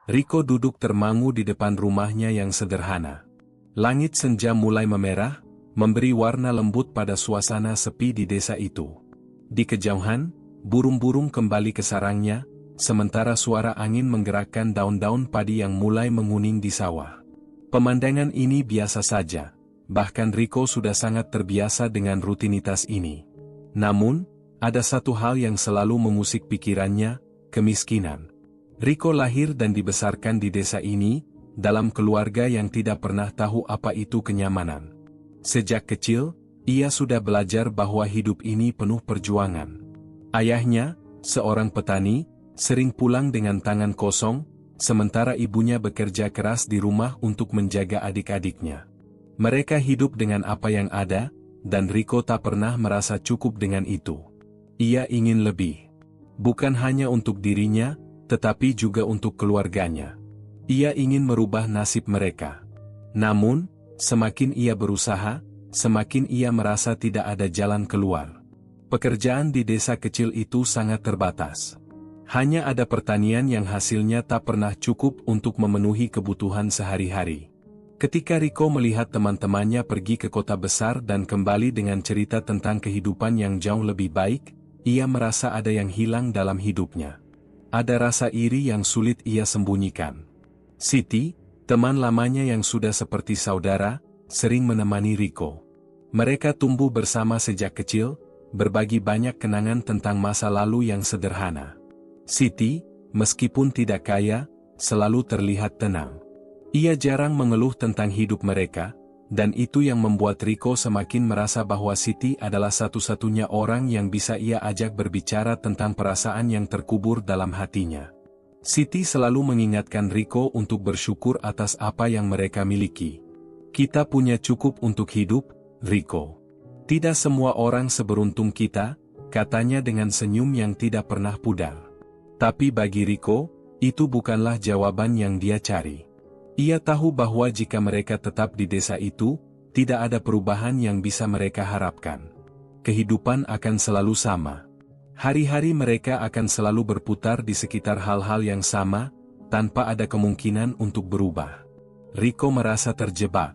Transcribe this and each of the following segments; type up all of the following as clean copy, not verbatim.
Rico duduk termangu di depan rumahnya yang sederhana. Langit senja mulai memerah, memberi warna lembut pada suasana sepi di desa itu. Di kejauhan, burung-burung kembali ke sarangnya, sementara suara angin menggerakkan daun-daun padi yang mulai menguning di sawah. Pemandangan ini biasa saja, bahkan Rico sudah sangat terbiasa dengan rutinitas ini. Namun, ada satu hal yang selalu mengusik pikirannya, kemiskinan. Rico lahir dan dibesarkan di desa ini, dalam keluarga yang tidak pernah tahu apa itu kenyamanan. Sejak kecil, ia sudah belajar bahwa hidup ini penuh perjuangan. Ayahnya, seorang petani, sering pulang dengan tangan kosong, sementara ibunya bekerja keras di rumah untuk menjaga adik-adiknya. Mereka hidup dengan apa yang ada, dan Rico tak pernah merasa cukup dengan itu. Ia ingin lebih. Bukan hanya untuk dirinya, tetapi juga untuk keluarganya. Ia ingin merubah nasib mereka. Namun, semakin ia berusaha, semakin ia merasa tidak ada jalan keluar. Pekerjaan di desa kecil itu sangat terbatas. Hanya ada pertanian yang hasilnya tak pernah cukup untuk memenuhi kebutuhan sehari-hari. Ketika Rico melihat teman-temannya pergi ke kota besar dan kembali dengan cerita tentang kehidupan yang jauh lebih baik, ia merasa ada yang hilang dalam hidupnya. Ada rasa iri yang sulit ia sembunyikan. Siti, teman lamanya yang sudah seperti saudara, sering menemani Rico. Mereka tumbuh bersama sejak kecil, berbagi banyak kenangan tentang masa lalu yang sederhana. Siti, meskipun tidak kaya, selalu terlihat tenang. Ia jarang mengeluh tentang hidup mereka, dan itu yang membuat Rico semakin merasa bahwa Siti adalah satu-satunya orang yang bisa ia ajak berbicara tentang perasaan yang terkubur dalam hatinya. Siti selalu mengingatkan Rico untuk bersyukur atas apa yang mereka miliki. Kita punya cukup untuk hidup, Rico. Tidak semua orang seberuntung kita, katanya dengan senyum yang tidak pernah pudar. Tapi bagi Rico, itu bukanlah jawaban yang dia cari. Ia tahu bahwa jika mereka tetap di desa itu, tidak ada perubahan yang bisa mereka harapkan. Kehidupan akan selalu sama. Hari-hari mereka akan selalu berputar di sekitar hal-hal yang sama, tanpa ada kemungkinan untuk berubah. Rico merasa terjebak.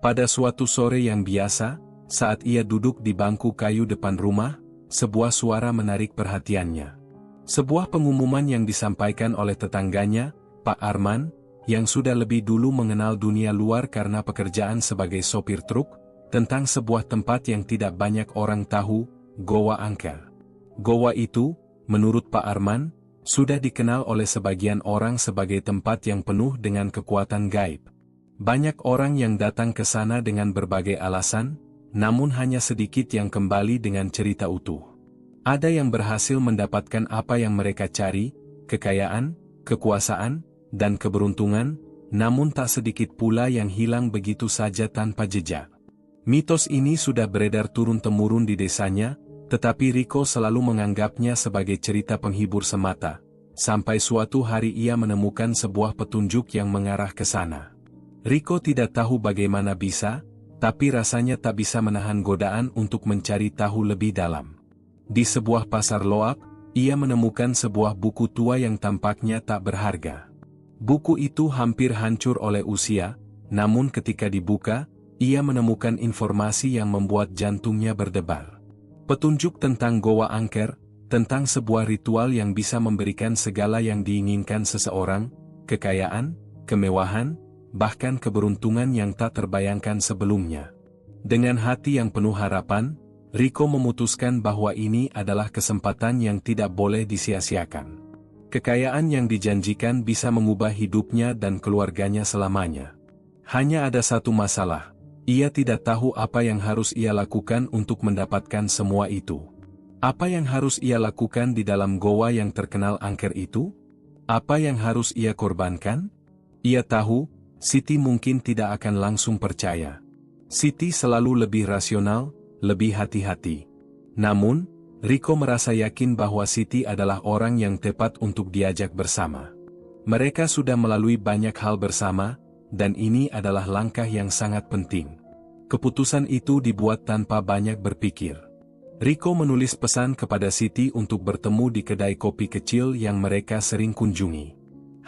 Pada suatu sore yang biasa, saat ia duduk di bangku kayu depan rumah, sebuah suara menarik perhatiannya. Sebuah pengumuman yang disampaikan oleh tetangganya, Pak Arman, yang sudah lebih dulu mengenal dunia luar karena pekerjaan sebagai sopir truk, tentang sebuah tempat yang tidak banyak orang tahu, Goa Angker. Goa itu, menurut Pak Arman, sudah dikenal oleh sebagian orang sebagai tempat yang penuh dengan kekuatan gaib. Banyak orang yang datang ke sana dengan berbagai alasan, namun hanya sedikit yang kembali dengan cerita utuh. Ada yang berhasil mendapatkan apa yang mereka cari, kekayaan, kekuasaan, dan keberuntungan, namun tak sedikit pula yang hilang begitu saja tanpa jejak. Mitos ini sudah beredar turun-temurun di desanya, tetapi Rico selalu menganggapnya sebagai cerita penghibur semata, sampai suatu hari ia menemukan sebuah petunjuk yang mengarah ke sana. Rico tidak tahu bagaimana bisa, tapi rasanya tak bisa menahan godaan untuk mencari tahu lebih dalam. Di sebuah pasar loak, ia menemukan sebuah buku tua yang tampaknya tak berharga. Buku itu hampir hancur oleh usia, namun ketika dibuka, ia menemukan informasi yang membuat jantungnya berdebar. Petunjuk tentang Goa Angker, tentang sebuah ritual yang bisa memberikan segala yang diinginkan seseorang, kekayaan, kemewahan, bahkan keberuntungan yang tak terbayangkan sebelumnya. Dengan hati yang penuh harapan, Rico memutuskan bahwa ini adalah kesempatan yang tidak boleh disia-siakan. Kekayaan yang dijanjikan bisa mengubah hidupnya dan keluarganya selamanya. Hanya ada satu masalah, ia tidak tahu apa yang harus ia lakukan untuk mendapatkan semua itu. Apa yang harus ia lakukan di dalam goa yang terkenal angker itu? Apa yang harus ia korbankan? Ia tahu, Siti mungkin tidak akan langsung percaya. Siti selalu lebih rasional, lebih hati-hati. Namun, Rico merasa yakin bahwa Siti adalah orang yang tepat untuk diajak bersama. Mereka sudah melalui banyak hal bersama, dan ini adalah langkah yang sangat penting. Keputusan itu dibuat tanpa banyak berpikir. Rico menulis pesan kepada Siti untuk bertemu di kedai kopi kecil yang mereka sering kunjungi.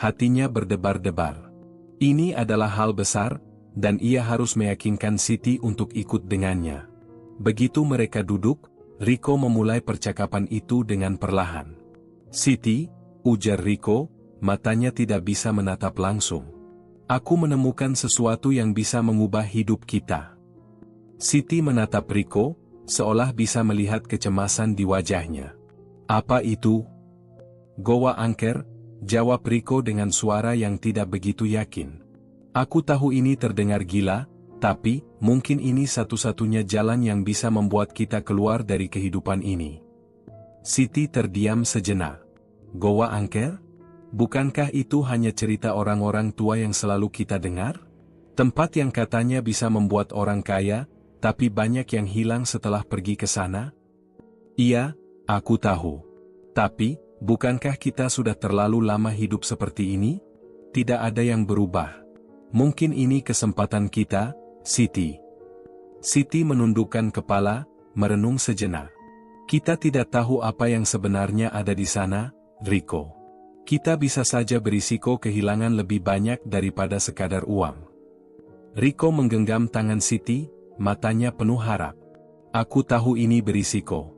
Hatinya berdebar-debar. Ini adalah hal besar, dan ia harus meyakinkan Siti untuk ikut dengannya. Begitu mereka duduk, Rico memulai percakapan itu dengan perlahan. "Siti," ujar Rico, matanya tidak bisa menatap langsung. "Aku menemukan sesuatu yang bisa mengubah hidup kita." Siti menatap Rico, seolah bisa melihat kecemasan di wajahnya. "Apa itu?" "Goa Angker," jawab Rico dengan suara yang tidak begitu yakin. "Aku tahu ini terdengar gila, tapi mungkin ini satu-satunya jalan yang bisa membuat kita keluar dari kehidupan ini." Siti terdiam sejenak. "Goa Angker? Bukankah itu hanya cerita orang-orang tua yang selalu kita dengar? Tempat yang katanya bisa membuat orang kaya, tapi banyak yang hilang setelah pergi ke sana?" "Iya, aku tahu. Tapi, bukankah kita sudah terlalu lama hidup seperti ini? Tidak ada yang berubah. Mungkin ini kesempatan kita, Siti." Siti menundukkan kepala, merenung sejenak. "Kita tidak tahu apa yang sebenarnya ada di sana, Rico. Kita bisa saja berisiko kehilangan lebih banyak daripada sekadar uang." Rico menggenggam tangan Siti, matanya penuh harap. "Aku tahu ini berisiko.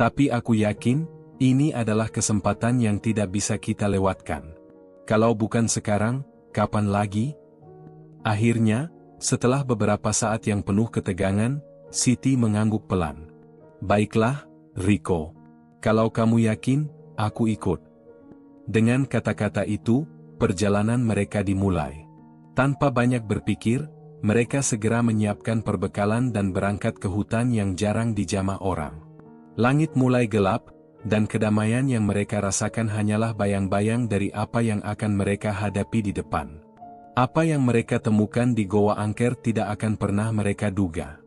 Tapi aku yakin, ini adalah kesempatan yang tidak bisa kita lewatkan. Kalau bukan sekarang, kapan lagi?" Akhirnya, setelah beberapa saat yang penuh ketegangan, Siti mengangguk pelan. "Baiklah, Rico. Kalau kamu yakin, aku ikut." Dengan kata-kata itu, perjalanan mereka dimulai. Tanpa banyak berpikir, mereka segera menyiapkan perbekalan dan berangkat ke hutan yang jarang dijamah orang. Langit mulai gelap, dan kedamaian yang mereka rasakan hanyalah bayang-bayang dari apa yang akan mereka hadapi di depan. Apa yang mereka temukan di Goa Angker tidak akan pernah mereka duga.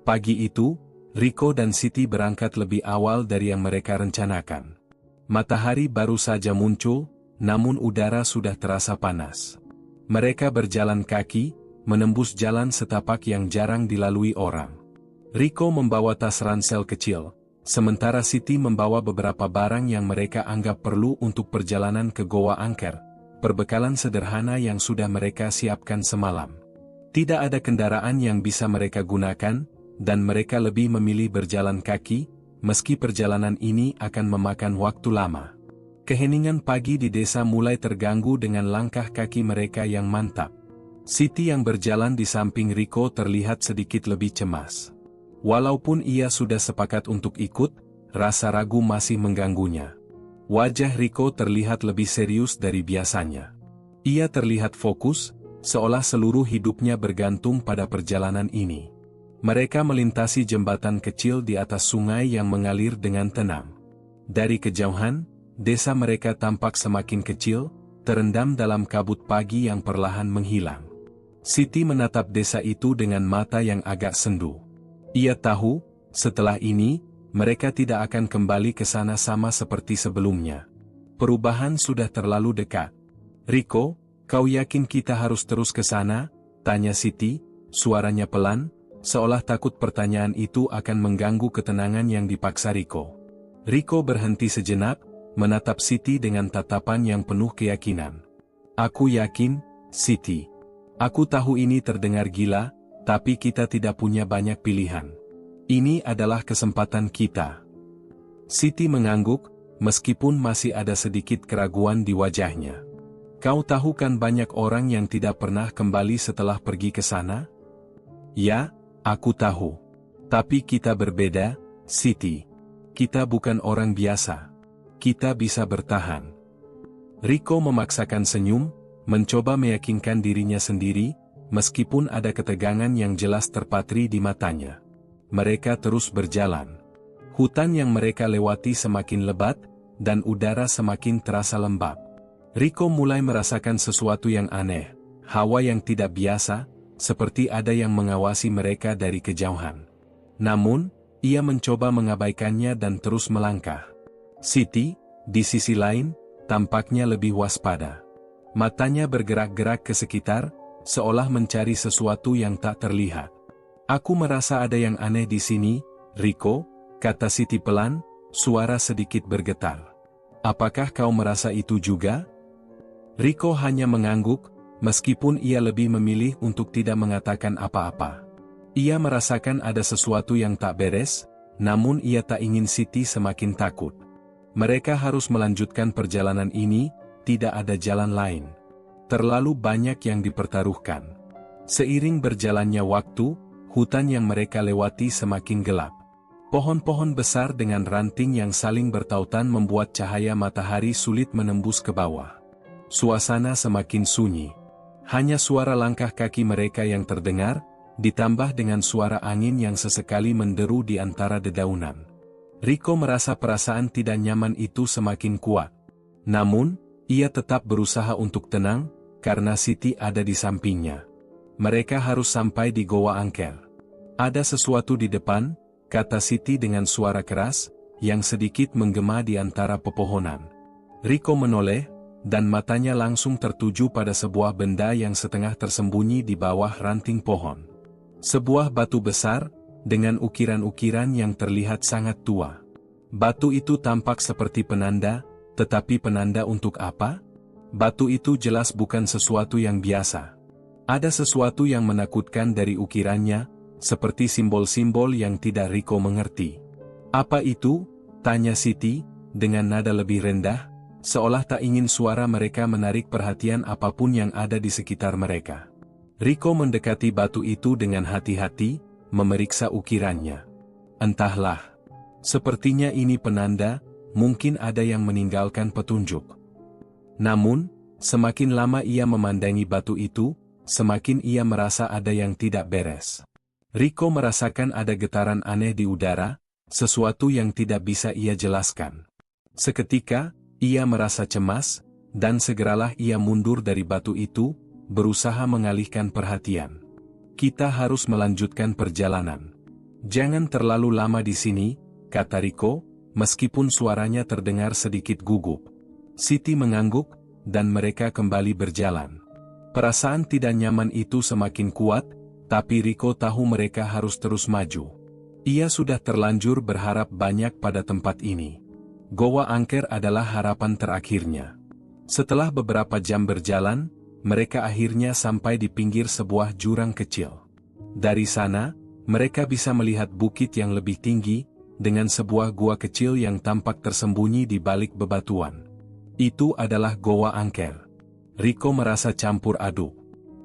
Pagi itu, Rico dan Siti berangkat lebih awal dari yang mereka rencanakan. Matahari baru saja muncul, namun udara sudah terasa panas. Mereka berjalan kaki, menembus jalan setapak yang jarang dilalui orang. Rico membawa tas ransel kecil, sementara Siti membawa beberapa barang yang mereka anggap perlu untuk perjalanan ke Goa Angker, perbekalan sederhana yang sudah mereka siapkan semalam. Tidak ada kendaraan yang bisa mereka gunakan, dan mereka lebih memilih berjalan kaki, meski perjalanan ini akan memakan waktu lama. Keheningan pagi di desa mulai terganggu dengan langkah kaki mereka yang mantap. Siti yang berjalan di samping Rico terlihat sedikit lebih cemas. Walaupun ia sudah sepakat untuk ikut, rasa ragu masih mengganggunya. Wajah Rico terlihat lebih serius dari biasanya. Ia terlihat fokus, seolah seluruh hidupnya bergantung pada perjalanan ini. Mereka melintasi jembatan kecil di atas sungai yang mengalir dengan tenang. Dari kejauhan, desa mereka tampak semakin kecil, terendam dalam kabut pagi yang perlahan menghilang. Siti menatap desa itu dengan mata yang agak sendu. Ia tahu, setelah ini, mereka tidak akan kembali ke sana sama seperti sebelumnya. Perubahan sudah terlalu dekat. "Rico, kau yakin kita harus terus ke sana?" tanya Siti, suaranya pelan, seolah takut pertanyaan itu akan mengganggu ketenangan yang dipaksa Rico. Rico berhenti sejenak, menatap Siti dengan tatapan yang penuh keyakinan. "Aku yakin, Siti. Aku tahu ini terdengar gila, tapi kita tidak punya banyak pilihan. Ini adalah kesempatan kita." Siti mengangguk, meskipun masih ada sedikit keraguan di wajahnya. "Kau tahu kan banyak orang yang tidak pernah kembali setelah pergi ke sana?" "Ya, aku tahu. Tapi kita berbeda, Siti. Kita bukan orang biasa. Kita bisa bertahan." Rico memaksakan senyum, mencoba meyakinkan dirinya sendiri, meskipun ada ketegangan yang jelas terpatri di matanya. Mereka terus berjalan. Hutan yang mereka lewati semakin lebat, dan udara semakin terasa lembab. Rico mulai merasakan sesuatu yang aneh, hawa yang tidak biasa, seperti ada yang mengawasi mereka dari kejauhan. Namun, ia mencoba mengabaikannya dan terus melangkah. Siti, di sisi lain, tampaknya lebih waspada. Matanya bergerak-gerak ke sekitar, seolah mencari sesuatu yang tak terlihat. "Aku merasa ada yang aneh di sini, Rico," kata Siti pelan, suara sedikit bergetar. "Apakah kau merasa itu juga?" Rico hanya mengangguk, meskipun ia lebih memilih untuk tidak mengatakan apa-apa. Ia merasakan ada sesuatu yang tak beres, namun ia tak ingin Siti semakin takut. Mereka harus melanjutkan perjalanan ini, tidak ada jalan lain. Terlalu banyak yang dipertaruhkan. Seiring berjalannya waktu, hutan yang mereka lewati semakin gelap. Pohon-pohon besar dengan ranting yang saling bertautan membuat cahaya matahari sulit menembus ke bawah. Suasana semakin sunyi. Hanya suara langkah kaki mereka yang terdengar, ditambah dengan suara angin yang sesekali menderu di antara dedaunan. Rico merasa perasaan tidak nyaman itu semakin kuat. Namun, ia tetap berusaha untuk tenang, karena Siti ada di sampingnya. Mereka harus sampai di Goa Angker. Ada sesuatu di depan, kata Siti dengan suara keras, yang sedikit menggema di antara pepohonan. Rico menoleh, dan matanya langsung tertuju pada sebuah benda yang setengah tersembunyi di bawah ranting pohon. Sebuah batu besar, dengan ukiran-ukiran yang terlihat sangat tua. Batu itu tampak seperti penanda, tetapi penanda untuk apa? Batu itu jelas bukan sesuatu yang biasa. Ada sesuatu yang menakutkan dari ukirannya, seperti simbol-simbol yang tidak Rico mengerti. Apa itu? Tanya Siti, dengan nada lebih rendah, seolah tak ingin suara mereka menarik perhatian apapun yang ada di sekitar mereka. Rico mendekati batu itu dengan hati-hati, memeriksa ukirannya. Entahlah. Sepertinya ini penanda, mungkin ada yang meninggalkan petunjuk. Namun, semakin lama ia memandangi batu itu, semakin ia merasa ada yang tidak beres. Rico merasakan ada getaran aneh di udara, sesuatu yang tidak bisa ia jelaskan. Seketika, ia merasa cemas, dan segeralah ia mundur dari batu itu, berusaha mengalihkan perhatian. Kita harus melanjutkan perjalanan. Jangan terlalu lama di sini, kata Rico, meskipun suaranya terdengar sedikit gugup. Siti mengangguk, dan mereka kembali berjalan. Perasaan tidak nyaman itu semakin kuat, tapi Rico tahu mereka harus terus maju. Ia sudah terlanjur berharap banyak pada tempat ini. Goa Angker adalah harapan terakhirnya. Setelah beberapa jam berjalan, mereka akhirnya sampai di pinggir sebuah jurang kecil. Dari sana, mereka bisa melihat bukit yang lebih tinggi, dengan sebuah gua kecil yang tampak tersembunyi di balik bebatuan. Itu adalah Goa Angker. Rico merasa campur aduk.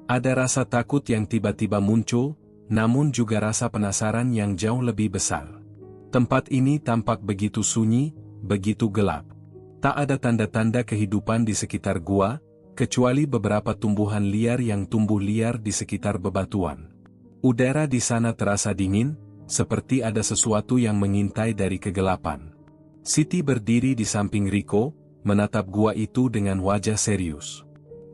Ada rasa takut yang tiba-tiba muncul, namun juga rasa penasaran yang jauh lebih besar. Tempat ini tampak begitu sunyi, begitu gelap. Tak ada tanda-tanda kehidupan di sekitar gua, kecuali beberapa tumbuhan liar yang tumbuh liar di sekitar bebatuan. Udara di sana terasa dingin, seperti ada sesuatu yang mengintai dari kegelapan. Siti berdiri di samping Rico, menatap gua itu dengan wajah serius.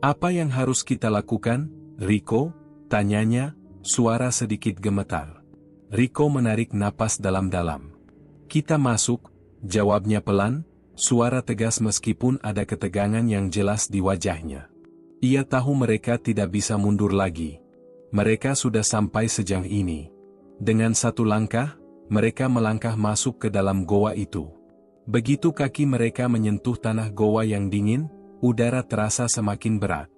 Apa yang harus kita lakukan, Rico? Tanyanya, suara sedikit gemetar. Rico menarik napas dalam-dalam. Kita masuk, jawabnya pelan, suara tegas meskipun ada ketegangan yang jelas di wajahnya. Ia tahu mereka tidak bisa mundur lagi. Mereka sudah sampai sejauh ini. Dengan satu langkah, mereka melangkah masuk ke dalam goa itu. Begitu kaki mereka menyentuh tanah goa yang dingin, udara terasa semakin berat.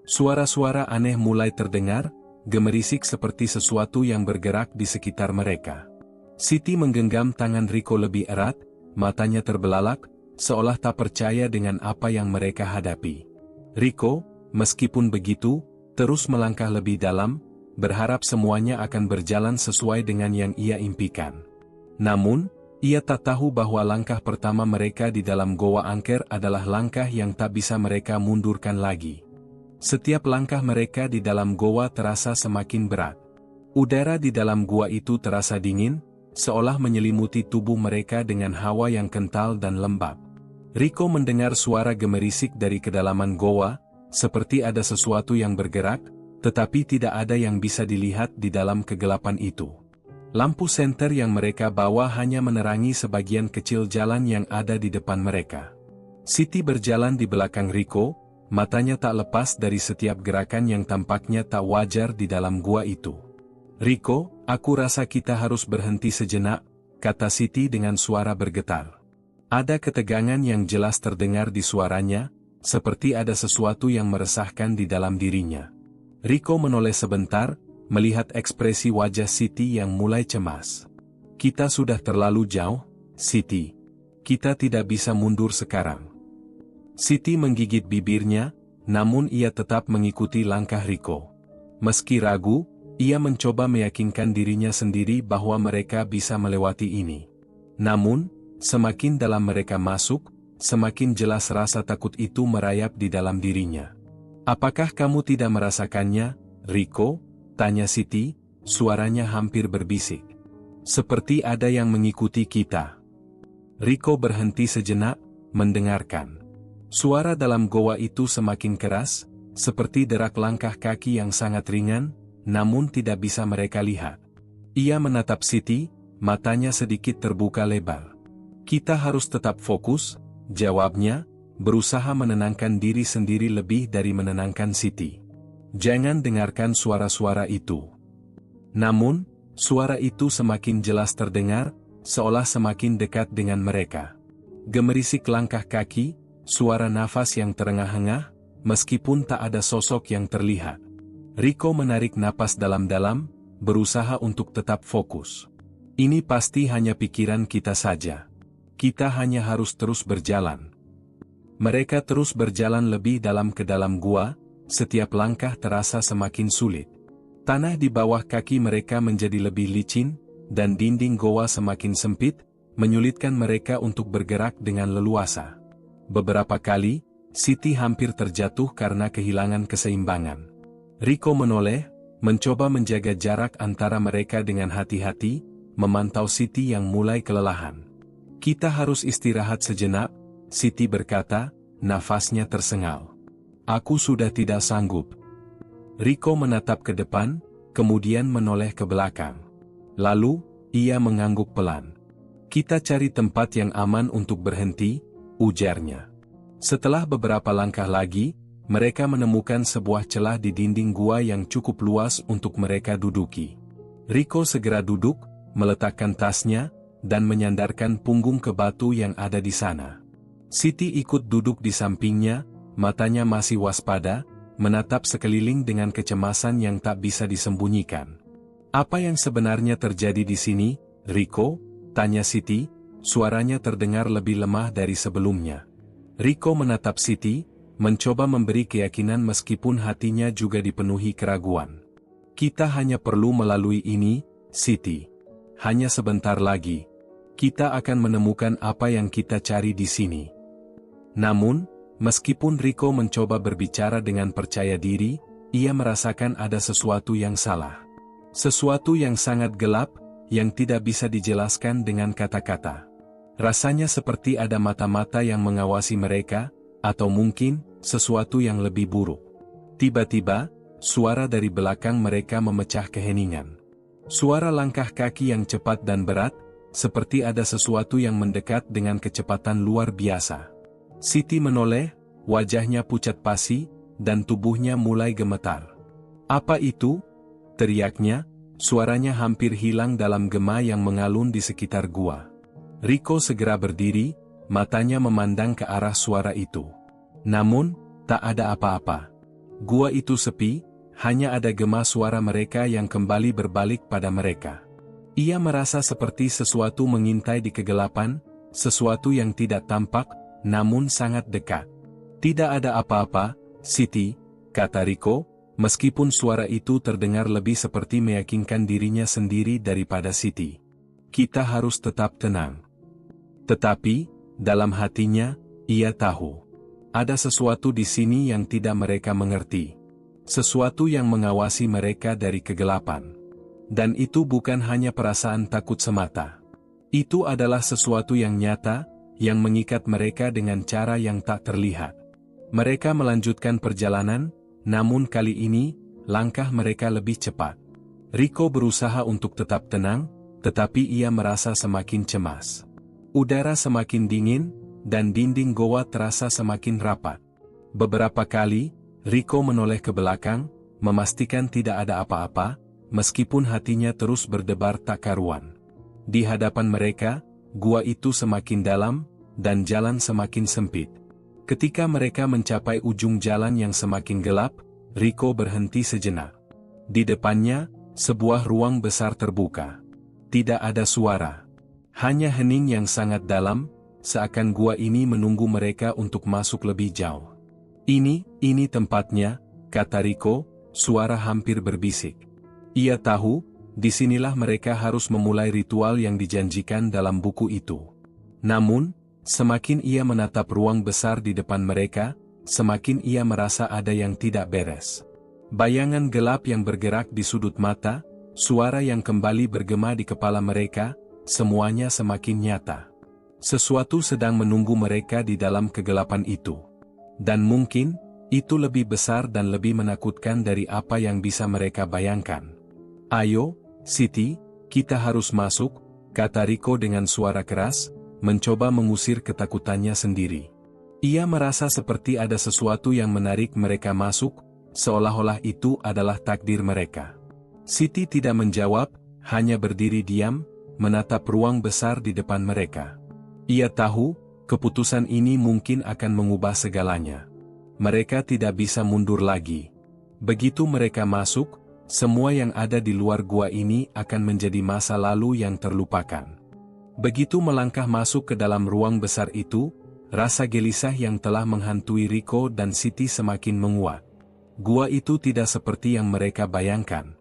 Suara-suara aneh mulai terdengar, gemerisik seperti sesuatu yang bergerak di sekitar mereka. Siti menggenggam tangan Rico lebih erat, matanya terbelalak, seolah tak percaya dengan apa yang mereka hadapi. Rico, meskipun begitu, terus melangkah lebih dalam, berharap semuanya akan berjalan sesuai dengan yang ia impikan. Namun, ia tak tahu bahwa langkah pertama mereka di dalam Goa Angker adalah langkah yang tak bisa mereka mundurkan lagi. Setiap langkah mereka di dalam goa terasa semakin berat. Udara di dalam gua itu terasa dingin, seolah menyelimuti tubuh mereka dengan hawa yang kental dan lembab. Rico mendengar suara gemerisik dari kedalaman goa, seperti ada sesuatu yang bergerak, tetapi tidak ada yang bisa dilihat di dalam kegelapan itu. Lampu senter yang mereka bawa hanya menerangi sebagian kecil jalan yang ada di depan mereka. Siti berjalan di belakang Rico, matanya tak lepas dari setiap gerakan yang tampaknya tak wajar di dalam gua itu. Rico, aku rasa kita harus berhenti sejenak, kata Siti dengan suara bergetar. Ada ketegangan yang jelas terdengar di suaranya, seperti ada sesuatu yang meresahkan di dalam dirinya. Rico menoleh sebentar, melihat ekspresi wajah Siti yang mulai cemas. Kita sudah terlalu jauh, Siti. Kita tidak bisa mundur sekarang. Siti menggigit bibirnya, namun ia tetap mengikuti langkah Rico. Meski ragu, ia mencoba meyakinkan dirinya sendiri bahwa mereka bisa melewati ini. Namun, semakin dalam mereka masuk, semakin jelas rasa takut itu merayap di dalam dirinya. Apakah kamu tidak merasakannya, Rico? Tanya Siti, suaranya hampir berbisik. Seperti ada yang mengikuti kita. Rico berhenti sejenak, mendengarkan. Suara dalam goa itu semakin keras, seperti derak langkah kaki yang sangat ringan, namun tidak bisa mereka lihat. Ia menatap Siti, matanya sedikit terbuka lebar. Kita harus tetap fokus, jawabnya, berusaha menenangkan diri sendiri lebih dari menenangkan Siti. Jangan dengarkan suara-suara itu. Namun, suara itu semakin jelas terdengar, seolah semakin dekat dengan mereka. Gemerisik langkah kaki, suara nafas yang terengah-engah, meskipun tak ada sosok yang terlihat. Rico menarik napas dalam-dalam, berusaha untuk tetap fokus. Ini pasti hanya pikiran kita saja. Kita hanya harus terus berjalan. Mereka terus berjalan lebih dalam ke dalam gua, setiap langkah terasa semakin sulit. Tanah di bawah kaki mereka menjadi lebih licin, dan dinding goa semakin sempit, menyulitkan mereka untuk bergerak dengan leluasa. Beberapa kali, Siti hampir terjatuh karena kehilangan keseimbangan. Rico menoleh, mencoba menjaga jarak antara mereka dengan hati-hati, memantau Siti yang mulai kelelahan. Kita harus istirahat sejenak, Siti berkata, nafasnya tersengal. Aku sudah tidak sanggup. Rico menatap ke depan, kemudian menoleh ke belakang. Lalu, ia mengangguk pelan. Kita cari tempat yang aman untuk berhenti, ujarnya. Setelah beberapa langkah lagi, mereka menemukan sebuah celah di dinding gua yang cukup luas untuk mereka duduki. Rico segera duduk, meletakkan tasnya, dan menyandarkan punggung ke batu yang ada di sana. Siti ikut duduk di sampingnya, matanya masih waspada, menatap sekeliling dengan kecemasan yang tak bisa disembunyikan. Apa yang sebenarnya terjadi di sini, Rico? Tanya Siti, suaranya terdengar lebih lemah dari sebelumnya. Rico menatap Siti, mencoba memberi keyakinan meskipun hatinya juga dipenuhi keraguan. Kita hanya perlu melalui ini, Siti. Hanya sebentar lagi, kita akan menemukan apa yang kita cari di sini. Namun, meskipun Rico mencoba berbicara dengan percaya diri, ia merasakan ada sesuatu yang salah. Sesuatu yang sangat gelap, yang tidak bisa dijelaskan dengan kata-kata. Rasanya seperti ada mata-mata yang mengawasi mereka, atau mungkin, sesuatu yang lebih buruk. Tiba-tiba, suara dari belakang mereka memecah keheningan. Suara langkah kaki yang cepat dan berat, seperti ada sesuatu yang mendekat dengan kecepatan luar biasa. Siti menoleh, wajahnya pucat pasi, dan tubuhnya mulai gemetar. Apa itu? Teriaknya, suaranya hampir hilang dalam gema yang mengalun di sekitar gua. Rico segera berdiri, matanya memandang ke arah suara itu. Namun, tak ada apa-apa. Gua itu sepi, hanya ada gema suara mereka yang kembali berbalik pada mereka. Ia merasa seperti sesuatu mengintai di kegelapan, sesuatu yang tidak tampak, namun sangat dekat. Tidak ada apa-apa, Siti, kata Rico, meskipun suara itu terdengar lebih seperti meyakinkan dirinya sendiri daripada Siti. Kita harus tetap tenang. Tetapi, dalam hatinya, ia tahu. Ada sesuatu di sini yang tidak mereka mengerti. Sesuatu yang mengawasi mereka dari kegelapan. Dan itu bukan hanya perasaan takut semata. Itu adalah sesuatu yang nyata, yang mengikat mereka dengan cara yang tak terlihat. Mereka melanjutkan perjalanan, namun kali ini, langkah mereka lebih cepat. Rico berusaha untuk tetap tenang, tetapi ia merasa semakin cemas. Udara semakin dingin, dan dinding goa terasa semakin rapat. Beberapa kali, Rico menoleh ke belakang, memastikan tidak ada apa-apa, meskipun hatinya terus berdebar tak karuan. Di hadapan mereka, gua itu semakin dalam, dan jalan semakin sempit. Ketika mereka mencapai ujung jalan yang semakin gelap, Rico berhenti sejenak. Di depannya, sebuah ruang besar terbuka. Tidak ada suara. Hanya hening yang sangat dalam, seakan gua ini menunggu mereka untuk masuk lebih jauh. Ini tempatnya, kata Rico, suara hampir berbisik. Ia tahu, disinilah mereka harus memulai ritual yang dijanjikan dalam buku itu. Namun, semakin ia menatap ruang besar di depan mereka, semakin ia merasa ada yang tidak beres. Bayangan gelap yang bergerak di sudut mata, suara yang kembali bergema di kepala mereka, semuanya semakin nyata. Sesuatu sedang menunggu mereka di dalam kegelapan itu. Dan mungkin, itu lebih besar dan lebih menakutkan dari apa yang bisa mereka bayangkan. Ayo, Siti, kita harus masuk, kata Rico dengan suara keras, mencoba mengusir ketakutannya sendiri. Ia merasa seperti ada sesuatu yang menarik mereka masuk, seolah-olah itu adalah takdir mereka. Siti tidak menjawab, hanya berdiri diam, menatap ruang besar di depan mereka. Ia tahu, keputusan ini mungkin akan mengubah segalanya. Mereka tidak bisa mundur lagi. Begitu mereka masuk, semua yang ada di luar gua ini akan menjadi masa lalu yang terlupakan. Begitu melangkah masuk ke dalam ruang besar itu, rasa gelisah yang telah menghantui Rico dan Siti semakin menguat. Gua itu tidak seperti yang mereka bayangkan.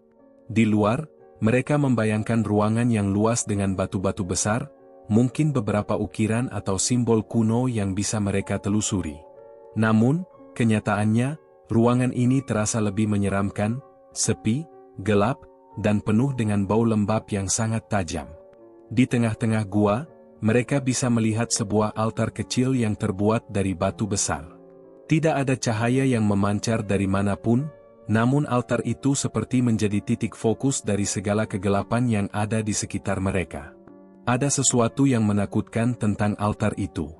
Di luar, mereka membayangkan ruangan yang luas dengan batu-batu besar, mungkin beberapa ukiran atau simbol kuno yang bisa mereka telusuri. Namun, kenyataannya, ruangan ini terasa lebih menyeramkan, sepi, gelap, dan penuh dengan bau lembab yang sangat tajam. Di tengah-tengah gua, mereka bisa melihat sebuah altar kecil yang terbuat dari batu besar. Tidak ada cahaya yang memancar dari manapun, namun altar itu seperti menjadi titik fokus dari segala kegelapan yang ada di sekitar mereka. Ada sesuatu yang menakutkan tentang altar itu.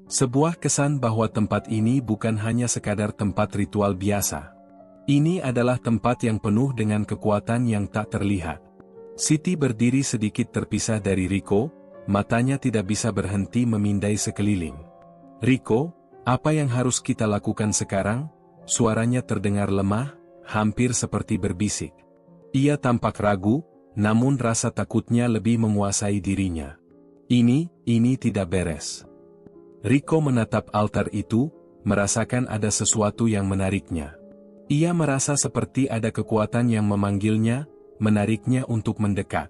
Sebuah kesan bahwa tempat ini bukan hanya sekadar tempat ritual biasa. Ini adalah tempat yang penuh dengan kekuatan yang tak terlihat. Siti berdiri sedikit terpisah dari Rico, matanya tidak bisa berhenti memindai sekeliling. Rico, apa yang harus kita lakukan sekarang? Suaranya terdengar lemah, hampir seperti berbisik. Ia tampak ragu, namun rasa takutnya lebih menguasai dirinya. Ini tidak beres. Rico menatap altar itu, merasakan ada sesuatu yang menariknya. Ia merasa seperti ada kekuatan yang memanggilnya, menariknya untuk mendekat.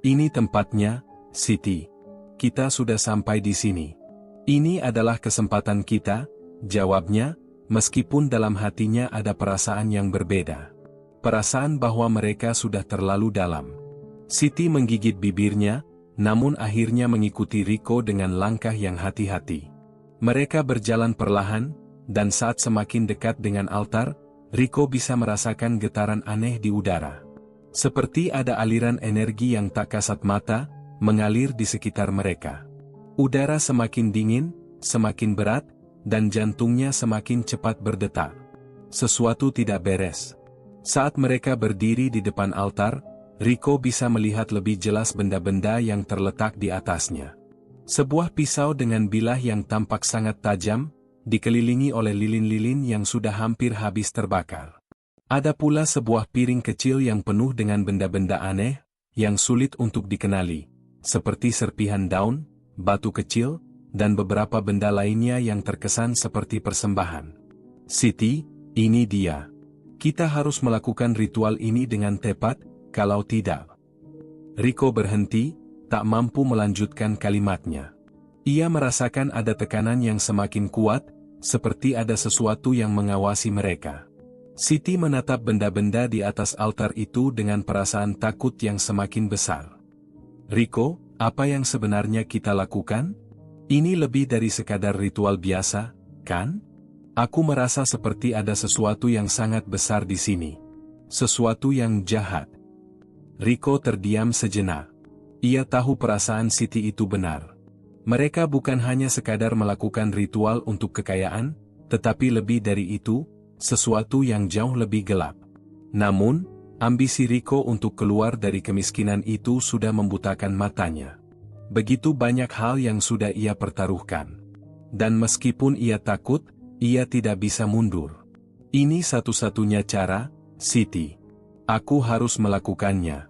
Ini tempatnya, Siti. Kita sudah sampai di sini. Ini adalah kesempatan kita, jawabnya, meskipun dalam hatinya ada perasaan yang berbeda. Perasaan bahwa mereka sudah terlalu dalam. Siti menggigit bibirnya, namun akhirnya mengikuti Rico dengan langkah yang hati-hati. Mereka berjalan perlahan, dan saat semakin dekat dengan altar, Rico bisa merasakan getaran aneh di udara. Seperti ada aliran energi yang tak kasat mata, mengalir di sekitar mereka. Udara semakin dingin, semakin berat, dan jantungnya semakin cepat berdetak. Sesuatu tidak beres. Saat mereka berdiri di depan altar, Rico bisa melihat lebih jelas benda-benda yang terletak di atasnya. Sebuah pisau dengan bilah yang tampak sangat tajam, dikelilingi oleh lilin-lilin yang sudah hampir habis terbakar. Ada pula sebuah piring kecil yang penuh dengan benda-benda aneh, yang sulit untuk dikenali, seperti serpihan daun, batu kecil, dan beberapa benda lainnya yang terkesan seperti persembahan. Siti, ini dia. Kita harus melakukan ritual ini dengan tepat, kalau tidak. Rico berhenti, tak mampu melanjutkan kalimatnya. Ia merasakan ada tekanan yang semakin kuat, seperti ada sesuatu yang mengawasi mereka. Siti menatap benda-benda di atas altar itu dengan perasaan takut yang semakin besar. Rico, apa yang sebenarnya kita lakukan? Ini lebih dari sekadar ritual biasa, kan? Aku merasa seperti ada sesuatu yang sangat besar di sini. Sesuatu yang jahat. Rico terdiam sejenak. Ia tahu perasaan Siti itu benar. Mereka bukan hanya sekadar melakukan ritual untuk kekayaan, tetapi lebih dari itu, sesuatu yang jauh lebih gelap. Namun, ambisi Rico untuk keluar dari kemiskinan itu sudah membutakan matanya. Begitu banyak hal yang sudah ia pertaruhkan. Dan meskipun ia takut, ia tidak bisa mundur. Ini satu-satunya cara, Siti. Aku harus melakukannya.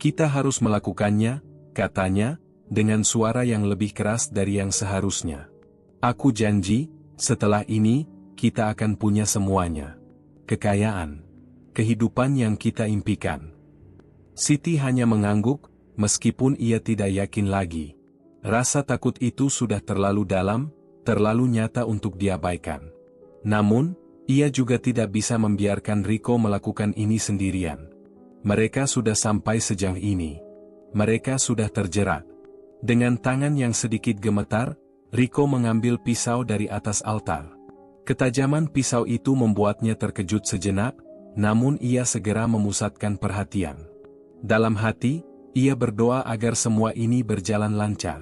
Kita harus melakukannya, katanya, dengan suara yang lebih keras dari yang seharusnya. Aku janji, setelah ini, kita akan punya semuanya. Kekayaan. Kehidupan yang kita impikan. Siti hanya mengangguk, meskipun ia tidak yakin lagi. Rasa takut itu sudah terlalu dalam, terlalu nyata untuk diabaikan. Namun, ia juga tidak bisa membiarkan Rico melakukan ini sendirian. Mereka sudah sampai sejauh ini. Mereka sudah terjerat. Dengan tangan yang sedikit gemetar, Rico mengambil pisau dari atas altar. Ketajaman pisau itu membuatnya terkejut sejenak, namun ia segera memusatkan perhatian. Dalam hati, ia berdoa agar semua ini berjalan lancar.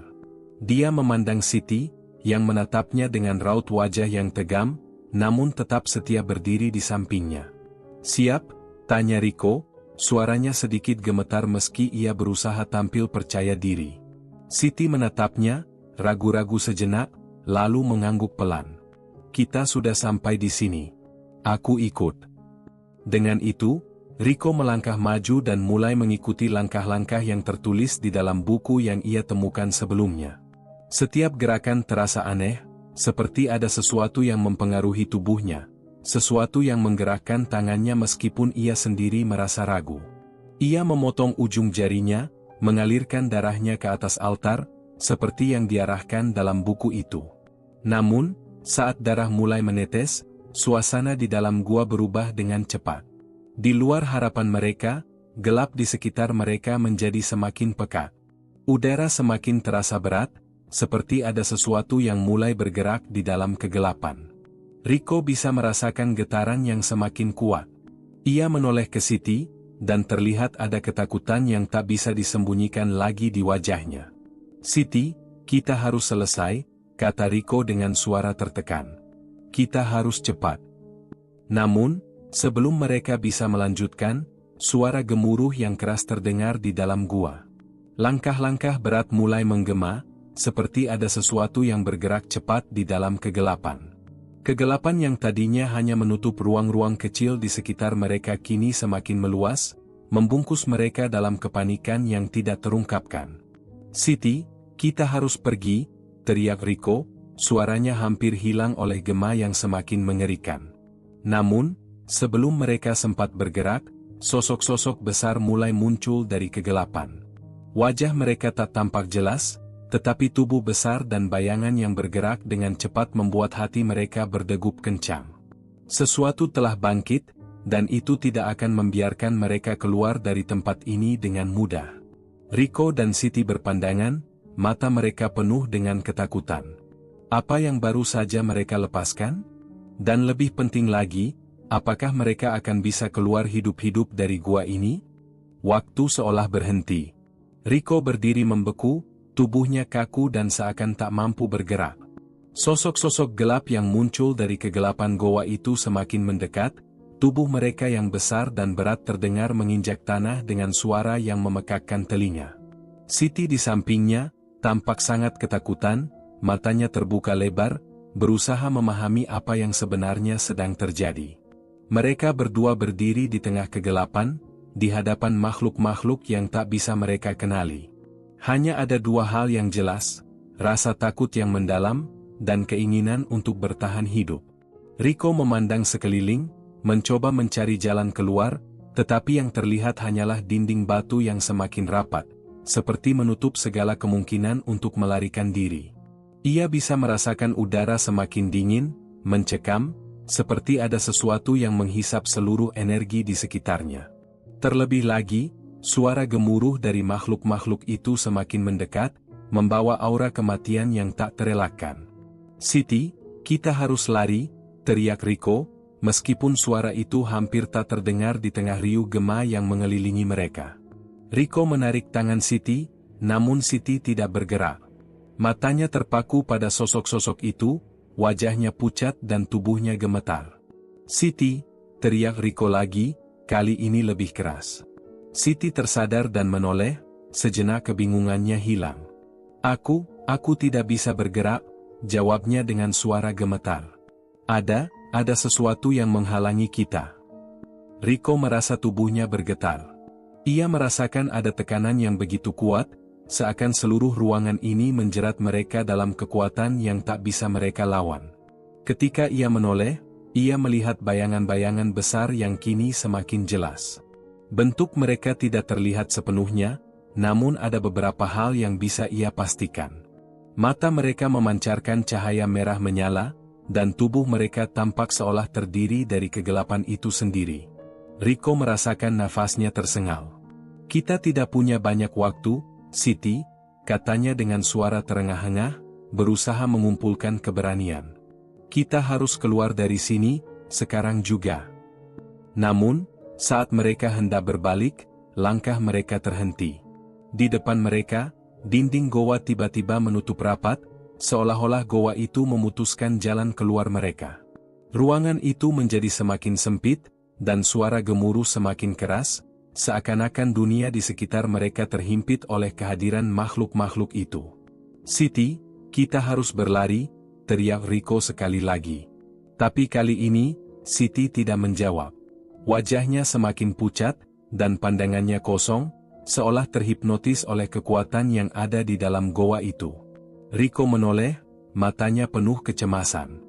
Dia memandang Siti, yang menatapnya dengan raut wajah yang tegam, namun tetap setia berdiri di sampingnya. "Siap?" tanya Rico, suaranya sedikit gemetar meski ia berusaha tampil percaya diri. Siti menatapnya, ragu-ragu sejenak, lalu mengangguk pelan. "Kita sudah sampai di sini. Aku ikut." Dengan itu, Rico melangkah maju dan mulai mengikuti langkah-langkah yang tertulis di dalam buku yang ia temukan sebelumnya. Setiap gerakan terasa aneh, seperti ada sesuatu yang mempengaruhi tubuhnya, sesuatu yang menggerakkan tangannya meskipun ia sendiri merasa ragu. Ia memotong ujung jarinya, mengalirkan darahnya ke atas altar, seperti yang diarahkan dalam buku itu. Namun, saat darah mulai menetes, suasana di dalam gua berubah dengan cepat. Di luar harapan mereka, gelap di sekitar mereka menjadi semakin pekat. Udara semakin terasa berat, seperti ada sesuatu yang mulai bergerak di dalam kegelapan. Rico bisa merasakan getaran yang semakin kuat. Ia menoleh ke Siti, dan terlihat ada ketakutan yang tak bisa disembunyikan lagi di wajahnya. "Siti, kita harus selesai," kata Rico dengan suara tertekan. "Kita harus cepat." Namun, sebelum mereka bisa melanjutkan, suara gemuruh yang keras terdengar di dalam gua. Langkah-langkah berat mulai menggema, seperti ada sesuatu yang bergerak cepat di dalam kegelapan. Kegelapan yang tadinya hanya menutup ruang-ruang kecil di sekitar mereka kini semakin meluas, membungkus mereka dalam kepanikan yang tidak terungkapkan. "Siti, kita harus pergi," teriak Rico, suaranya hampir hilang oleh gema yang semakin mengerikan. Namun, sebelum mereka sempat bergerak, sosok-sosok besar mulai muncul dari kegelapan. Wajah mereka tak tampak jelas, tetapi tubuh besar dan bayangan yang bergerak dengan cepat membuat hati mereka berdegup kencang. Sesuatu telah bangkit, dan itu tidak akan membiarkan mereka keluar dari tempat ini dengan mudah. Rico dan Siti berpandangan, mata mereka penuh dengan ketakutan. Apa yang baru saja mereka lepaskan? Dan lebih penting lagi, apakah mereka akan bisa keluar hidup-hidup dari gua ini? Waktu seolah berhenti. Rico berdiri membeku, tubuhnya kaku dan seakan tak mampu bergerak. Sosok-sosok gelap yang muncul dari kegelapan goa itu semakin mendekat, tubuh mereka yang besar dan berat terdengar menginjak tanah dengan suara yang memekakkan telinga. Siti di sampingnya, tampak sangat ketakutan, matanya terbuka lebar, berusaha memahami apa yang sebenarnya sedang terjadi. Mereka berdua berdiri di tengah kegelapan, di hadapan makhluk-makhluk yang tak bisa mereka kenali. Hanya ada dua hal yang jelas, rasa takut yang mendalam, dan keinginan untuk bertahan hidup. Rico memandang sekeliling, mencoba mencari jalan keluar, tetapi yang terlihat hanyalah dinding batu yang semakin rapat, seperti menutup segala kemungkinan untuk melarikan diri. Ia bisa merasakan udara semakin dingin, mencekam, seperti ada sesuatu yang menghisap seluruh energi di sekitarnya. Terlebih lagi, suara gemuruh dari makhluk-makhluk itu semakin mendekat, membawa aura kematian yang tak terelakkan. "Siti, kita harus lari," teriak Rico, meskipun suara itu hampir tak terdengar di tengah riuh gema yang mengelilingi mereka. Rico menarik tangan Siti, namun Siti tidak bergerak. Matanya terpaku pada sosok-sosok itu, wajahnya pucat dan tubuhnya gemetar. "Siti," teriak Rico lagi, kali ini lebih keras. Siti tersadar dan menoleh, sejenak kebingungannya hilang. Aku tidak bisa bergerak," jawabnya dengan suara gemetar. Ada sesuatu yang menghalangi kita. Rico merasa tubuhnya bergetar. Ia merasakan ada tekanan yang begitu kuat, seakan seluruh ruangan ini menjerat mereka dalam kekuatan yang tak bisa mereka lawan. Ketika ia menoleh, ia melihat bayangan-bayangan besar yang kini semakin jelas. Bentuk mereka tidak terlihat sepenuhnya, namun ada beberapa hal yang bisa ia pastikan. Mata mereka memancarkan cahaya merah menyala, dan tubuh mereka tampak seolah terdiri dari kegelapan itu sendiri. Rico merasakan nafasnya tersengal. "Kita tidak punya banyak waktu, Siti," katanya dengan suara terengah-engah, berusaha mengumpulkan keberanian. "Kita harus keluar dari sini, sekarang juga." Namun, saat mereka hendak berbalik, langkah mereka terhenti. Di depan mereka, dinding goa tiba-tiba menutup rapat, seolah-olah goa itu memutuskan jalan keluar mereka. Ruangan itu menjadi semakin sempit, dan suara gemuruh semakin keras, seakan-akan dunia di sekitar mereka terhimpit oleh kehadiran makhluk-makhluk itu. "Siti, kita harus berlari," teriak Rico sekali lagi. Tapi kali ini, Siti tidak menjawab. Wajahnya semakin pucat, dan pandangannya kosong, seolah terhipnotis oleh kekuatan yang ada di dalam goa itu. Rico menoleh, matanya penuh kecemasan.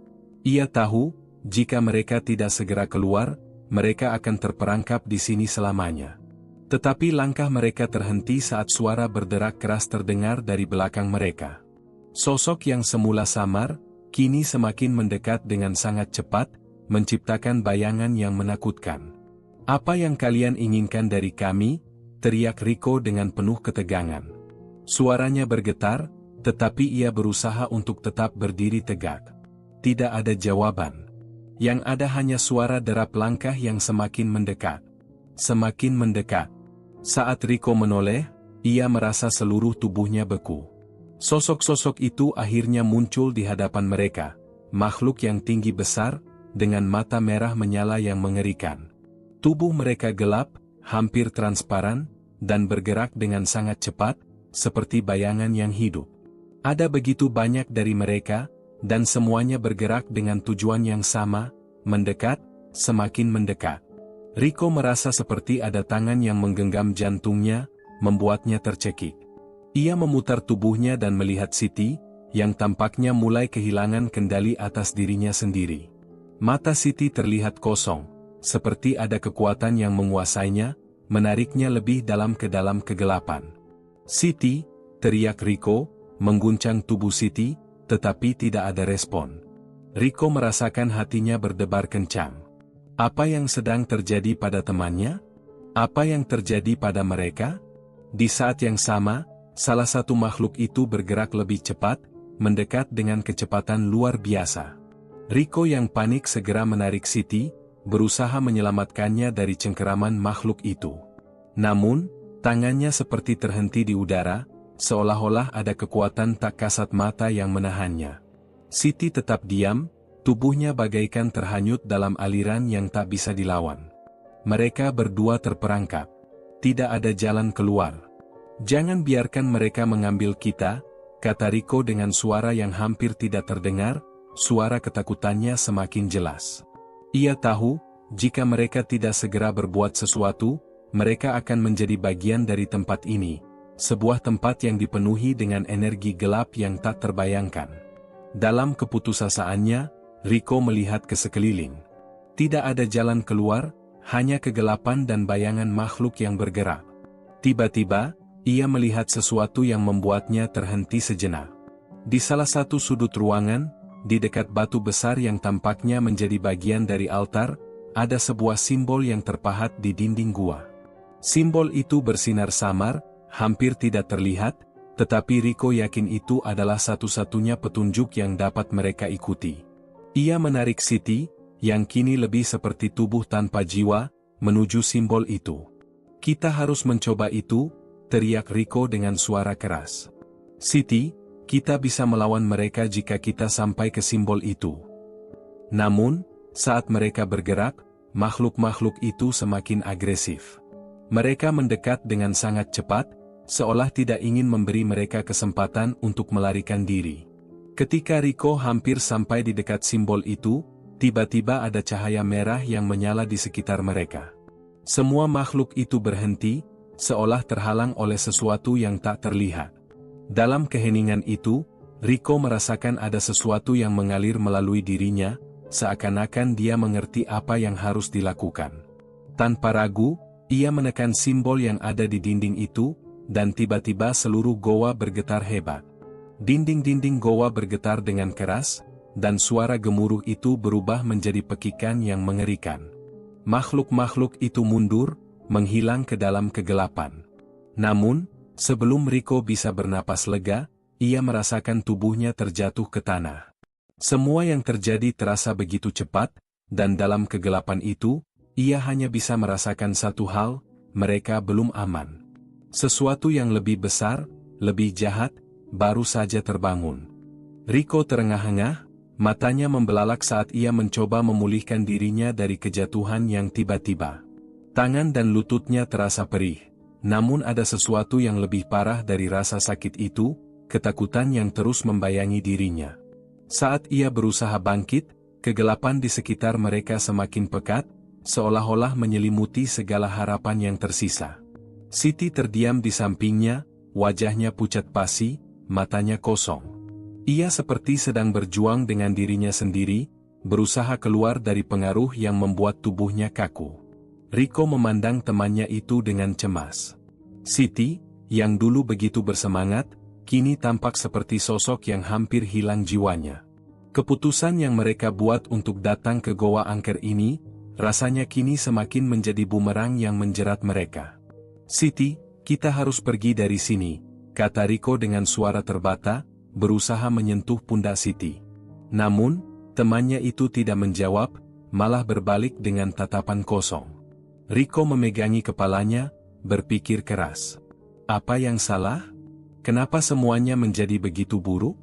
Ia tahu, jika mereka tidak segera keluar, mereka akan terperangkap di sini selamanya. Tetapi langkah mereka terhenti saat suara berderak keras terdengar dari belakang mereka. Sosok yang semula samar, kini semakin mendekat dengan sangat cepat, menciptakan bayangan yang menakutkan. "Apa yang kalian inginkan dari kami?" teriak Rico dengan penuh ketegangan. Suaranya bergetar, tetapi ia berusaha untuk tetap berdiri tegak. Tidak ada jawaban. Yang ada hanya suara derap langkah yang semakin mendekat. Semakin mendekat. Saat Rico menoleh, ia merasa seluruh tubuhnya beku. Sosok-sosok itu akhirnya muncul di hadapan mereka. Makhluk yang tinggi besar, dengan mata merah menyala yang mengerikan. Tubuh mereka gelap, hampir transparan, dan bergerak dengan sangat cepat, seperti bayangan yang hidup. Ada begitu banyak dari mereka, dan semuanya bergerak dengan tujuan yang sama, mendekat, semakin mendekat. Rico merasa seperti ada tangan yang menggenggam jantungnya, membuatnya tercekik. Ia memutar tubuhnya dan melihat Siti, yang tampaknya mulai kehilangan kendali atas dirinya sendiri. Mata Siti terlihat kosong, seperti ada kekuatan yang menguasainya, menariknya lebih dalam ke dalam kegelapan. "Siti," teriak Rico, mengguncang tubuh Siti, tetapi tidak ada respon. Rico merasakan hatinya berdebar kencang. Apa yang sedang terjadi pada temannya? Apa yang terjadi pada mereka? Di saat yang sama, salah satu makhluk itu bergerak lebih cepat, mendekat dengan kecepatan luar biasa. Rico yang panik segera menarik Siti, berusaha menyelamatkannya dari cengkeraman makhluk itu. Namun, tangannya seperti terhenti di udara, seolah-olah ada kekuatan tak kasat mata yang menahannya. Siti tetap diam, tubuhnya bagaikan terhanyut dalam aliran yang tak bisa dilawan. Mereka berdua terperangkap. Tidak ada jalan keluar. "Jangan biarkan mereka mengambil kita," kata Rico dengan suara yang hampir tidak terdengar, suara ketakutannya semakin jelas. Ia tahu, jika mereka tidak segera berbuat sesuatu, mereka akan menjadi bagian dari tempat ini. Sebuah tempat yang dipenuhi dengan energi gelap yang tak terbayangkan. Dalam keputusasaannya, Rico melihat ke sekeliling. Tidak ada jalan keluar, hanya kegelapan dan bayangan makhluk yang bergerak. Tiba-tiba, ia melihat sesuatu yang membuatnya terhenti sejenak. Di salah satu sudut ruangan, di dekat batu besar yang tampaknya menjadi bagian dari altar, ada sebuah simbol yang terpahat di dinding gua. Simbol itu bersinar samar, hampir tidak terlihat, tetapi Rico yakin itu adalah satu-satunya petunjuk yang dapat mereka ikuti. Ia menarik Siti, yang kini lebih seperti tubuh tanpa jiwa, menuju simbol itu. "Kita harus mencoba itu," teriak Rico dengan suara keras. "Siti, kita bisa melawan mereka jika kita sampai ke simbol itu." Namun, saat mereka bergerak, makhluk-makhluk itu semakin agresif. Mereka mendekat dengan sangat cepat, seolah tidak ingin memberi mereka kesempatan untuk melarikan diri. Ketika Rico hampir sampai di dekat simbol itu, tiba-tiba ada cahaya merah yang menyala di sekitar mereka. Semua makhluk itu berhenti, seolah terhalang oleh sesuatu yang tak terlihat. Dalam keheningan itu, Rico merasakan ada sesuatu yang mengalir melalui dirinya, seakan-akan dia mengerti apa yang harus dilakukan. Tanpa ragu, ia menekan simbol yang ada di dinding itu, dan tiba-tiba seluruh goa bergetar hebat. Dinding-dinding goa bergetar dengan keras, dan suara gemuruh itu berubah menjadi pekikan yang mengerikan. Makhluk-makhluk itu mundur, menghilang ke dalam kegelapan. Namun, sebelum Rico bisa bernapas lega, ia merasakan tubuhnya terjatuh ke tanah. Semua yang terjadi terasa begitu cepat, dan dalam kegelapan itu, ia hanya bisa merasakan satu hal, mereka belum aman. Sesuatu yang lebih besar, lebih jahat, baru saja terbangun. Rico terengah-engah, matanya membelalak saat ia mencoba memulihkan dirinya dari kejatuhan yang tiba-tiba. Tangan dan lututnya terasa perih, namun ada sesuatu yang lebih parah dari rasa sakit itu, ketakutan yang terus membayangi dirinya. Saat ia berusaha bangkit, kegelapan di sekitar mereka semakin pekat, seolah-olah menyelimuti segala harapan yang tersisa. Siti terdiam di sampingnya, wajahnya pucat pasi, matanya kosong. Ia seperti sedang berjuang dengan dirinya sendiri, berusaha keluar dari pengaruh yang membuat tubuhnya kaku. Rico memandang temannya itu dengan cemas. Siti, yang dulu begitu bersemangat, kini tampak seperti sosok yang hampir hilang jiwanya. Keputusan yang mereka buat untuk datang ke Goa Angker ini, rasanya kini semakin menjadi bumerang yang menjerat mereka. Siti, kita harus pergi dari sini, kata Rico dengan suara terbata, berusaha menyentuh pundak Siti. Namun, temannya itu tidak menjawab, malah berbalik dengan tatapan kosong. Rico memegangi kepalanya, berpikir keras. Apa yang salah? Kenapa semuanya menjadi begitu buruk?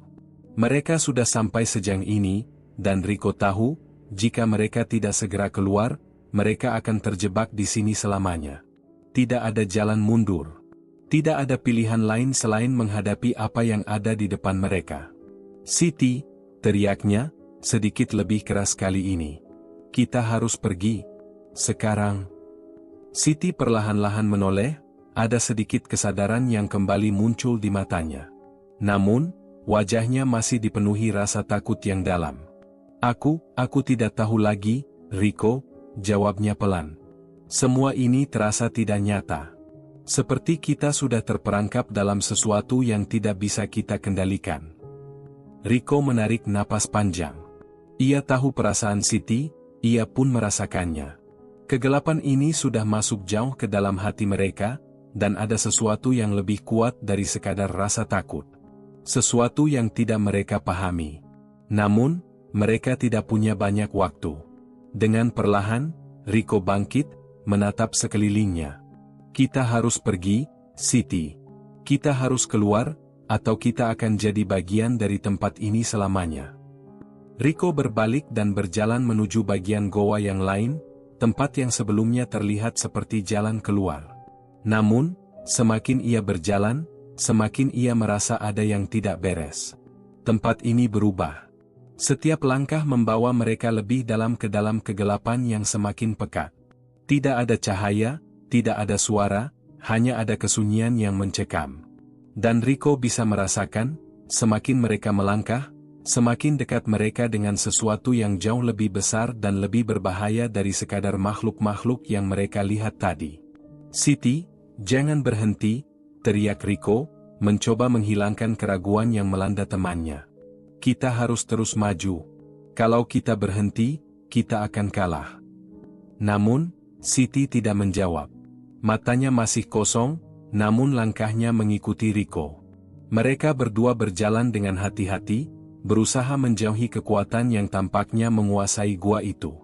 Mereka sudah sampai sejauh ini, dan Rico tahu, jika mereka tidak segera keluar, mereka akan terjebak di sini selamanya. Tidak ada jalan mundur. Tidak ada pilihan lain selain menghadapi apa yang ada di depan mereka. Siti, teriaknya, sedikit lebih keras kali ini. Kita harus pergi. Sekarang. Siti perlahan-lahan menoleh, ada sedikit kesadaran yang kembali muncul di matanya. Namun, wajahnya masih dipenuhi rasa takut yang dalam. Aku tidak tahu lagi, Rico, jawabnya pelan. Semua ini terasa tidak nyata. Seperti kita sudah terperangkap dalam sesuatu yang tidak bisa kita kendalikan. Rico menarik napas panjang. Ia tahu perasaan Siti, ia pun merasakannya. Kegelapan ini sudah masuk jauh ke dalam hati mereka, dan ada sesuatu yang lebih kuat dari sekadar rasa takut. Sesuatu yang tidak mereka pahami. Namun, mereka tidak punya banyak waktu. Dengan perlahan, Rico bangkit, menatap sekelilingnya. Kita harus pergi, Siti. Kita harus keluar, atau kita akan jadi bagian dari tempat ini selamanya. Rico berbalik dan berjalan menuju bagian goa yang lain, tempat yang sebelumnya terlihat seperti jalan keluar. Namun, semakin ia berjalan, semakin ia merasa ada yang tidak beres. Tempat ini berubah. Setiap langkah membawa mereka lebih dalam ke dalam kegelapan yang semakin pekat. Tidak ada cahaya, tidak ada suara, hanya ada kesunyian yang mencekam. Dan Rico bisa merasakan, semakin mereka melangkah, semakin dekat mereka dengan sesuatu yang jauh lebih besar dan lebih berbahaya dari sekadar makhluk-makhluk yang mereka lihat tadi. Siti, jangan berhenti, teriak Rico, mencoba menghilangkan keraguan yang melanda temannya. Kita harus terus maju. Kalau kita berhenti, kita akan kalah. Namun, Siti tidak menjawab. Matanya masih kosong, namun langkahnya mengikuti Rico. Mereka berdua berjalan dengan hati-hati, berusaha menjauhi kekuatan yang tampaknya menguasai gua itu.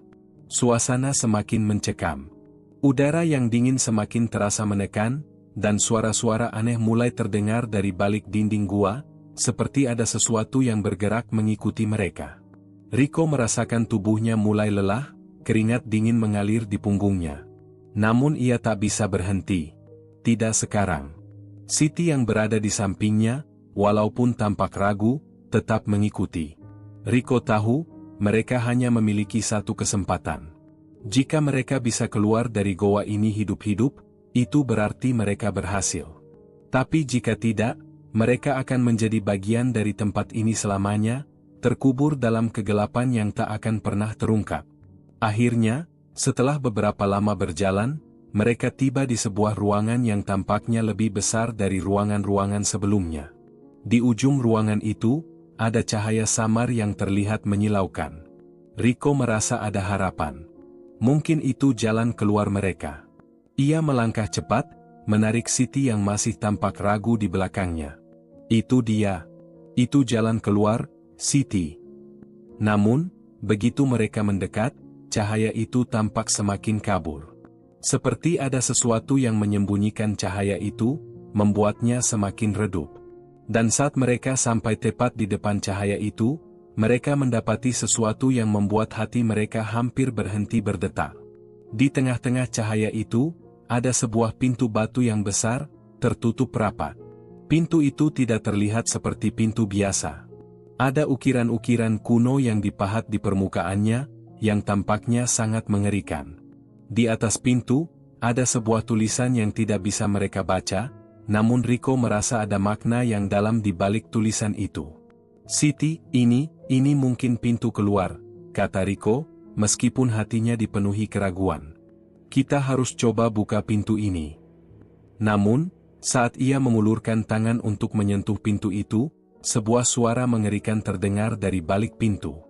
Suasana semakin mencekam. Udara yang dingin semakin terasa menekan, dan suara-suara aneh mulai terdengar dari balik dinding gua, seperti ada sesuatu yang bergerak mengikuti mereka. Rico merasakan tubuhnya mulai lelah, keringat dingin mengalir di punggungnya. Namun ia tak bisa berhenti. Tidak sekarang. Siti yang berada di sampingnya, walaupun tampak ragu, tetap mengikuti. Rico tahu, mereka hanya memiliki satu kesempatan. Jika mereka bisa keluar dari goa ini hidup-hidup, itu berarti mereka berhasil. Tapi jika tidak, mereka akan menjadi bagian dari tempat ini selamanya, terkubur dalam kegelapan yang tak akan pernah terungkap. Akhirnya, setelah beberapa lama berjalan, mereka tiba di sebuah ruangan yang tampaknya lebih besar dari ruangan-ruangan sebelumnya. Di ujung ruangan itu, ada cahaya samar yang terlihat menyilaukan. Rico merasa ada harapan. Mungkin itu jalan keluar mereka. Ia melangkah cepat, menarik Siti yang masih tampak ragu di belakangnya. Itu dia. Itu jalan keluar, Siti. Namun, begitu mereka mendekat, cahaya itu tampak semakin kabur. Seperti ada sesuatu yang menyembunyikan cahaya itu, membuatnya semakin redup. Dan saat mereka sampai tepat di depan cahaya itu, mereka mendapati sesuatu yang membuat hati mereka hampir berhenti berdetak. Di tengah-tengah cahaya itu, ada sebuah pintu batu yang besar, tertutup rapat. Pintu itu tidak terlihat seperti pintu biasa. Ada ukiran-ukiran kuno yang dipahat di permukaannya, yang tampaknya sangat mengerikan. Di atas pintu, ada sebuah tulisan yang tidak bisa mereka baca, namun Rico merasa ada makna yang dalam di balik tulisan itu. Siti, ini mungkin pintu keluar, kata Rico, meskipun hatinya dipenuhi keraguan. Kita harus coba buka pintu ini. Namun, saat ia mengulurkan tangan untuk menyentuh pintu itu, sebuah suara mengerikan terdengar dari balik pintu.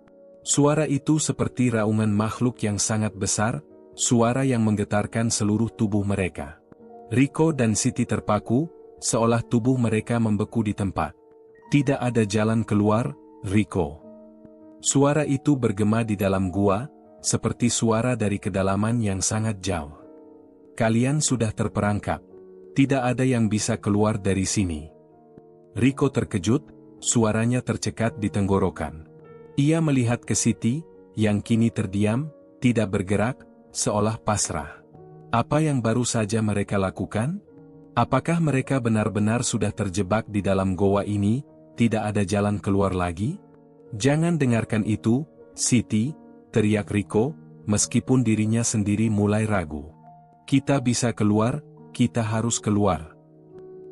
Suara itu seperti raungan makhluk yang sangat besar, suara yang menggetarkan seluruh tubuh mereka. Rico dan Siti terpaku, seolah tubuh mereka membeku di tempat. Tidak ada jalan keluar, Rico. Suara itu bergema di dalam gua, seperti suara dari kedalaman yang sangat jauh. Kalian sudah terperangkap. Tidak ada yang bisa keluar dari sini. Rico terkejut, suaranya tercekat di tenggorokan. Ia melihat ke Siti, yang kini terdiam, tidak bergerak, seolah pasrah. Apa yang baru saja mereka lakukan? Apakah mereka benar-benar sudah terjebak di dalam goa ini, tidak ada jalan keluar lagi? Jangan dengarkan itu, Siti, teriak Rico, meskipun dirinya sendiri mulai ragu. Kita bisa keluar, kita harus keluar.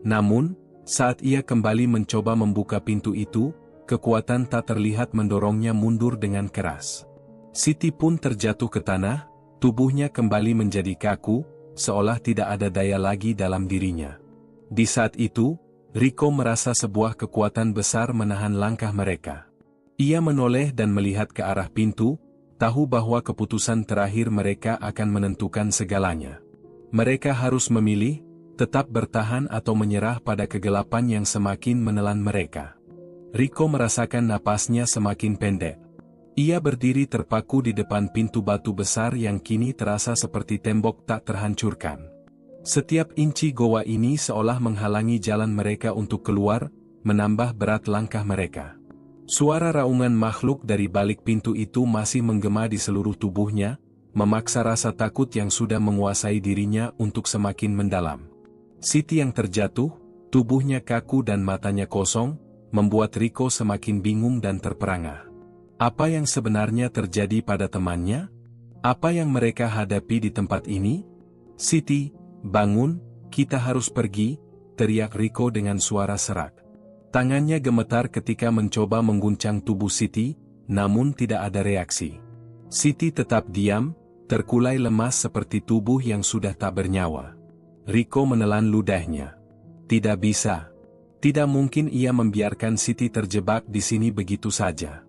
Namun, saat ia kembali mencoba membuka pintu itu, kekuatan tak terlihat mendorongnya mundur dengan keras. Siti pun terjatuh ke tanah, tubuhnya kembali menjadi kaku, seolah tidak ada daya lagi dalam dirinya. Di saat itu, Rico merasa sebuah kekuatan besar menahan langkah mereka. Ia menoleh dan melihat ke arah pintu, tahu bahwa keputusan terakhir mereka akan menentukan segalanya. Mereka harus memilih, tetap bertahan atau menyerah pada kegelapan yang semakin menelan mereka. Rico merasakan napasnya semakin pendek. Ia berdiri terpaku di depan pintu batu besar yang kini terasa seperti tembok tak terhancurkan. Setiap inci goa ini seolah menghalangi jalan mereka untuk keluar, menambah berat langkah mereka. Suara raungan makhluk dari balik pintu itu masih menggema di seluruh tubuhnya, memaksa rasa takut yang sudah menguasai dirinya untuk semakin mendalam. Siti yang terjatuh, tubuhnya kaku dan matanya kosong, membuat Rico semakin bingung dan terperangah. Apa yang sebenarnya terjadi pada temannya? Apa yang mereka hadapi di tempat ini? Siti, bangun, kita harus pergi, teriak Rico dengan suara serak. Tangannya gemetar ketika mencoba mengguncang tubuh Siti, namun tidak ada reaksi. Siti tetap diam, terkulai lemas seperti tubuh yang sudah tak bernyawa. Rico menelan ludahnya. Tidak bisa. Tidak mungkin ia membiarkan Siti terjebak di sini begitu saja.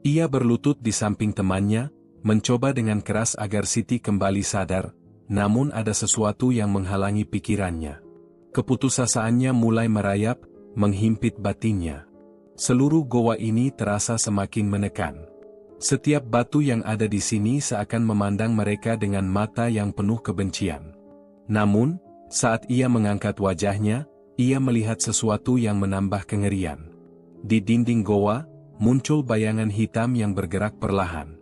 Ia berlutut di samping temannya, mencoba dengan keras agar Siti kembali sadar, namun ada sesuatu yang menghalangi pikirannya. Keputusasaannya mulai merayap, menghimpit batinnya. Seluruh goa ini terasa semakin menekan. Setiap batu yang ada di sini seakan memandang mereka dengan mata yang penuh kebencian. Namun, saat ia mengangkat wajahnya, ia melihat sesuatu yang menambah kengerian. Di dinding goa, muncul bayangan hitam yang bergerak perlahan.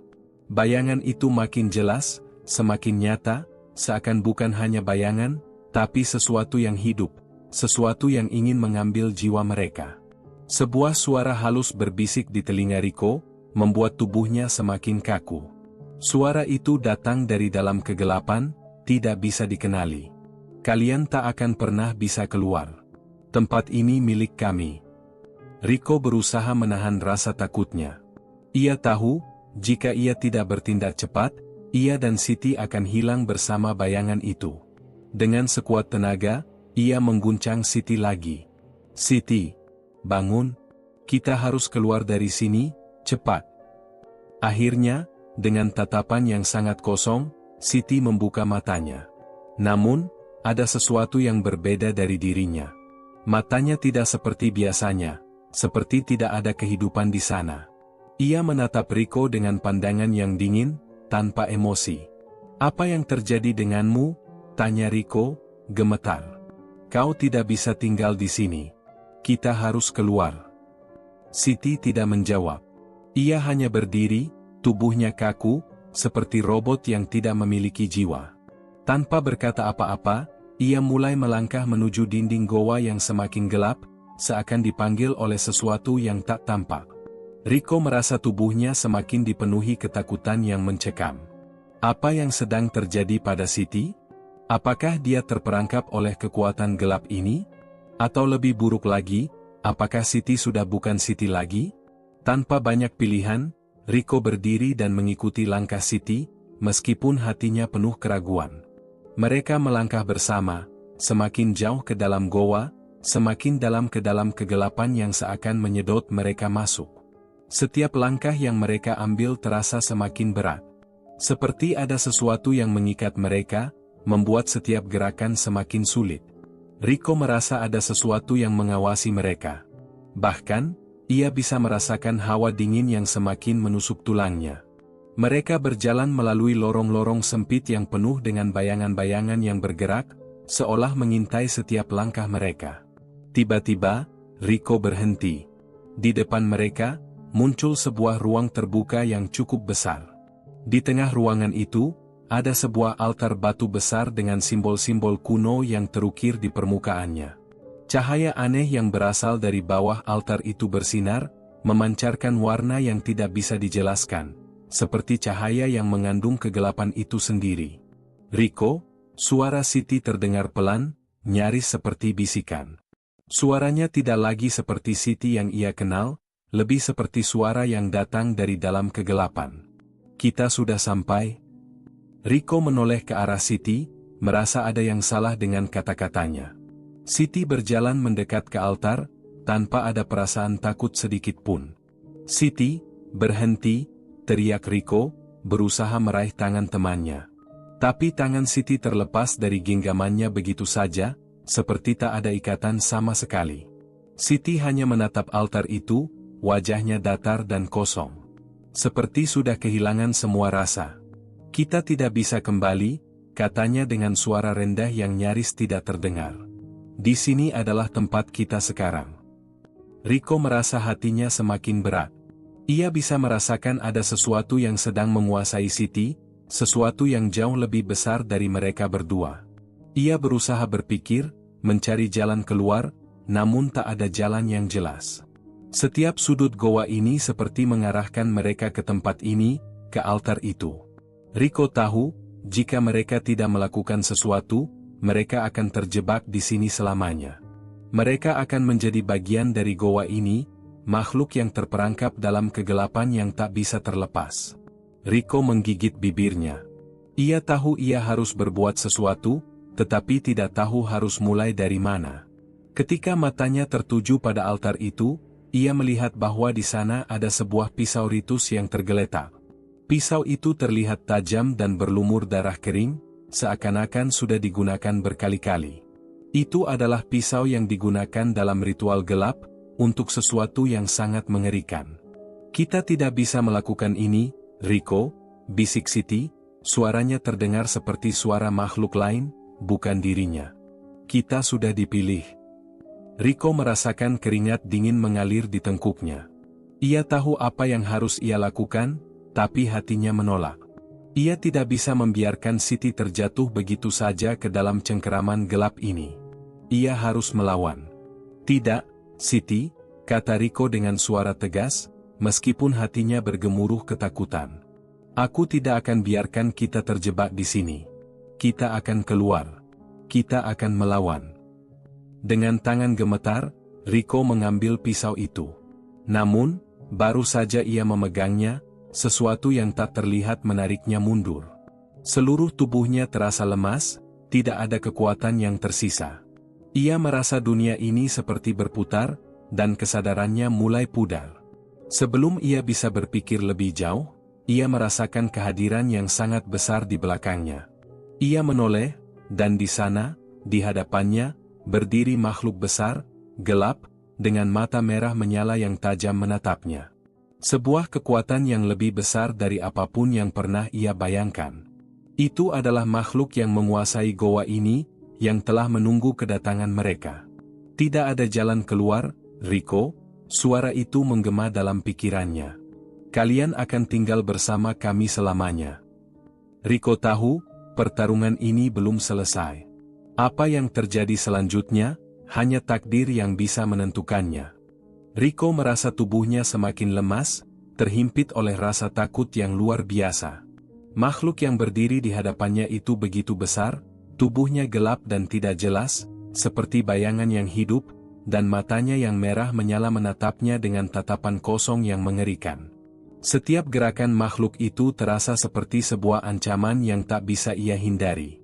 Bayangan itu makin jelas, semakin nyata, seakan bukan hanya bayangan, tapi sesuatu yang hidup, sesuatu yang ingin mengambil jiwa mereka. Sebuah suara halus berbisik di telinga Rico, membuat tubuhnya semakin kaku. Suara itu datang dari dalam kegelapan, tidak bisa dikenali. Kalian tak akan pernah bisa keluar. Tempat ini milik kami. Rico berusaha menahan rasa takutnya. Ia tahu, jika ia tidak bertindak cepat, ia dan Siti akan hilang bersama bayangan itu. Dengan sekuat tenaga, ia mengguncang Siti lagi. Siti, bangun. Kita harus keluar dari sini, cepat. Akhirnya, dengan tatapan yang sangat kosong, Siti membuka matanya. Namun, ada sesuatu yang berbeda dari dirinya. Matanya tidak seperti biasanya, seperti tidak ada kehidupan di sana. Ia menatap Rico dengan pandangan yang dingin, tanpa emosi. "Apa yang terjadi denganmu?" tanya Rico, gemetar. "Kau tidak bisa tinggal di sini. Kita harus keluar." Siti tidak menjawab. Ia hanya berdiri, tubuhnya kaku, seperti robot yang tidak memiliki jiwa. Tanpa berkata apa-apa, ia mulai melangkah menuju dinding goa yang semakin gelap, seakan dipanggil oleh sesuatu yang tak tampak. Rico merasa tubuhnya semakin dipenuhi ketakutan yang mencekam. Apa yang sedang terjadi pada Siti? Apakah dia terperangkap oleh kekuatan gelap ini? Atau lebih buruk lagi, apakah Siti sudah bukan Siti lagi? Tanpa banyak pilihan, Rico berdiri dan mengikuti langkah Siti, meskipun hatinya penuh keraguan. Mereka melangkah bersama, semakin jauh ke dalam goa, semakin dalam ke dalam kegelapan yang seakan menyedot mereka masuk. Setiap langkah yang mereka ambil terasa semakin berat. Seperti ada sesuatu yang mengikat mereka, membuat setiap gerakan semakin sulit. Rico merasa ada sesuatu yang mengawasi mereka. Bahkan, ia bisa merasakan hawa dingin yang semakin menusuk tulangnya. Mereka berjalan melalui lorong-lorong sempit yang penuh dengan bayangan-bayangan yang bergerak, seolah mengintai setiap langkah mereka. Tiba-tiba, Rico berhenti. Di depan mereka, muncul sebuah ruang terbuka yang cukup besar. Di tengah ruangan itu, ada sebuah altar batu besar dengan simbol-simbol kuno yang terukir di permukaannya. Cahaya aneh yang berasal dari bawah altar itu bersinar, memancarkan warna yang tidak bisa dijelaskan, seperti cahaya yang mengandung kegelapan itu sendiri. "Rico," suara Siti terdengar pelan, nyaris seperti bisikan. Suaranya tidak lagi seperti Siti yang ia kenal, lebih seperti suara yang datang dari dalam kegelapan. "Kita sudah sampai?" Rico menoleh ke arah Siti, merasa ada yang salah dengan kata-katanya. Siti berjalan mendekat ke altar, tanpa ada perasaan takut sedikit pun. "Siti, berhenti!" teriak Rico, berusaha meraih tangan temannya. Tapi tangan Siti terlepas dari genggamannya begitu saja, seperti tak ada ikatan sama sekali. Siti hanya menatap altar itu, wajahnya datar dan kosong. Seperti sudah kehilangan semua rasa. "Kita tidak bisa kembali," katanya dengan suara rendah yang nyaris tidak terdengar. "Di sini adalah tempat kita sekarang." Rico merasa hatinya semakin berat. Ia bisa merasakan ada sesuatu yang sedang menguasai Siti, sesuatu yang jauh lebih besar dari mereka berdua. Ia berusaha berpikir, mencari jalan keluar, namun tak ada jalan yang jelas. Setiap sudut goa ini seperti mengarahkan mereka ke tempat ini, ke altar itu. Rico tahu, jika mereka tidak melakukan sesuatu, mereka akan terjebak di sini selamanya. Mereka akan menjadi bagian dari goa ini, makhluk yang terperangkap dalam kegelapan yang tak bisa terlepas. Rico menggigit bibirnya. Ia tahu ia harus berbuat sesuatu, tetapi tidak tahu harus mulai dari mana. Ketika matanya tertuju pada altar itu, ia melihat bahwa di sana ada sebuah pisau ritus yang tergeletak. Pisau itu terlihat tajam dan berlumur darah kering, seakan-akan sudah digunakan berkali-kali. Itu adalah pisau yang digunakan dalam ritual gelap, untuk sesuatu yang sangat mengerikan. "Kita tidak bisa melakukan ini, Rico," bisik Siti, suaranya terdengar seperti suara makhluk lain, bukan dirinya. "Kita sudah dipilih." Rico merasakan keringat dingin mengalir di tengkuknya. Ia tahu apa yang harus ia lakukan, tapi hatinya menolak. Ia tidak bisa membiarkan Siti terjatuh begitu saja ke dalam cengkeraman gelap ini. Ia harus melawan. "Tidak, Siti," kata Rico dengan suara tegas, meskipun hatinya bergemuruh ketakutan. Aku tidak akan biarkan kita terjebak di sini. Kita akan keluar. Kita akan melawan. Dengan tangan gemetar, Rico mengambil pisau itu. Namun, baru saja ia memegangnya, sesuatu yang tak terlihat menariknya mundur. Seluruh tubuhnya terasa lemas, tidak ada kekuatan yang tersisa. Ia merasa dunia ini seperti berputar, dan kesadarannya mulai pudar. Sebelum ia bisa berpikir lebih jauh, ia merasakan kehadiran yang sangat besar di belakangnya. Ia menoleh, dan di sana, di hadapannya, berdiri makhluk besar, gelap, dengan mata merah menyala yang tajam menatapnya. Sebuah kekuatan yang lebih besar dari apapun yang pernah ia bayangkan. Itu adalah makhluk yang menguasai goa ini, yang telah menunggu kedatangan mereka. Tidak ada jalan keluar, Rico, suara itu menggema dalam pikirannya. Kalian akan tinggal bersama kami selamanya. Rico tahu, pertarungan ini belum selesai. Apa yang terjadi selanjutnya, hanya takdir yang bisa menentukannya. Rico merasa tubuhnya semakin lemas, terhimpit oleh rasa takut yang luar biasa. Makhluk yang berdiri di hadapannya itu begitu besar, tubuhnya gelap dan tidak jelas, seperti bayangan yang hidup, dan matanya yang merah menyala menatapnya dengan tatapan kosong yang mengerikan. Setiap gerakan makhluk itu terasa seperti sebuah ancaman yang tak bisa ia hindari.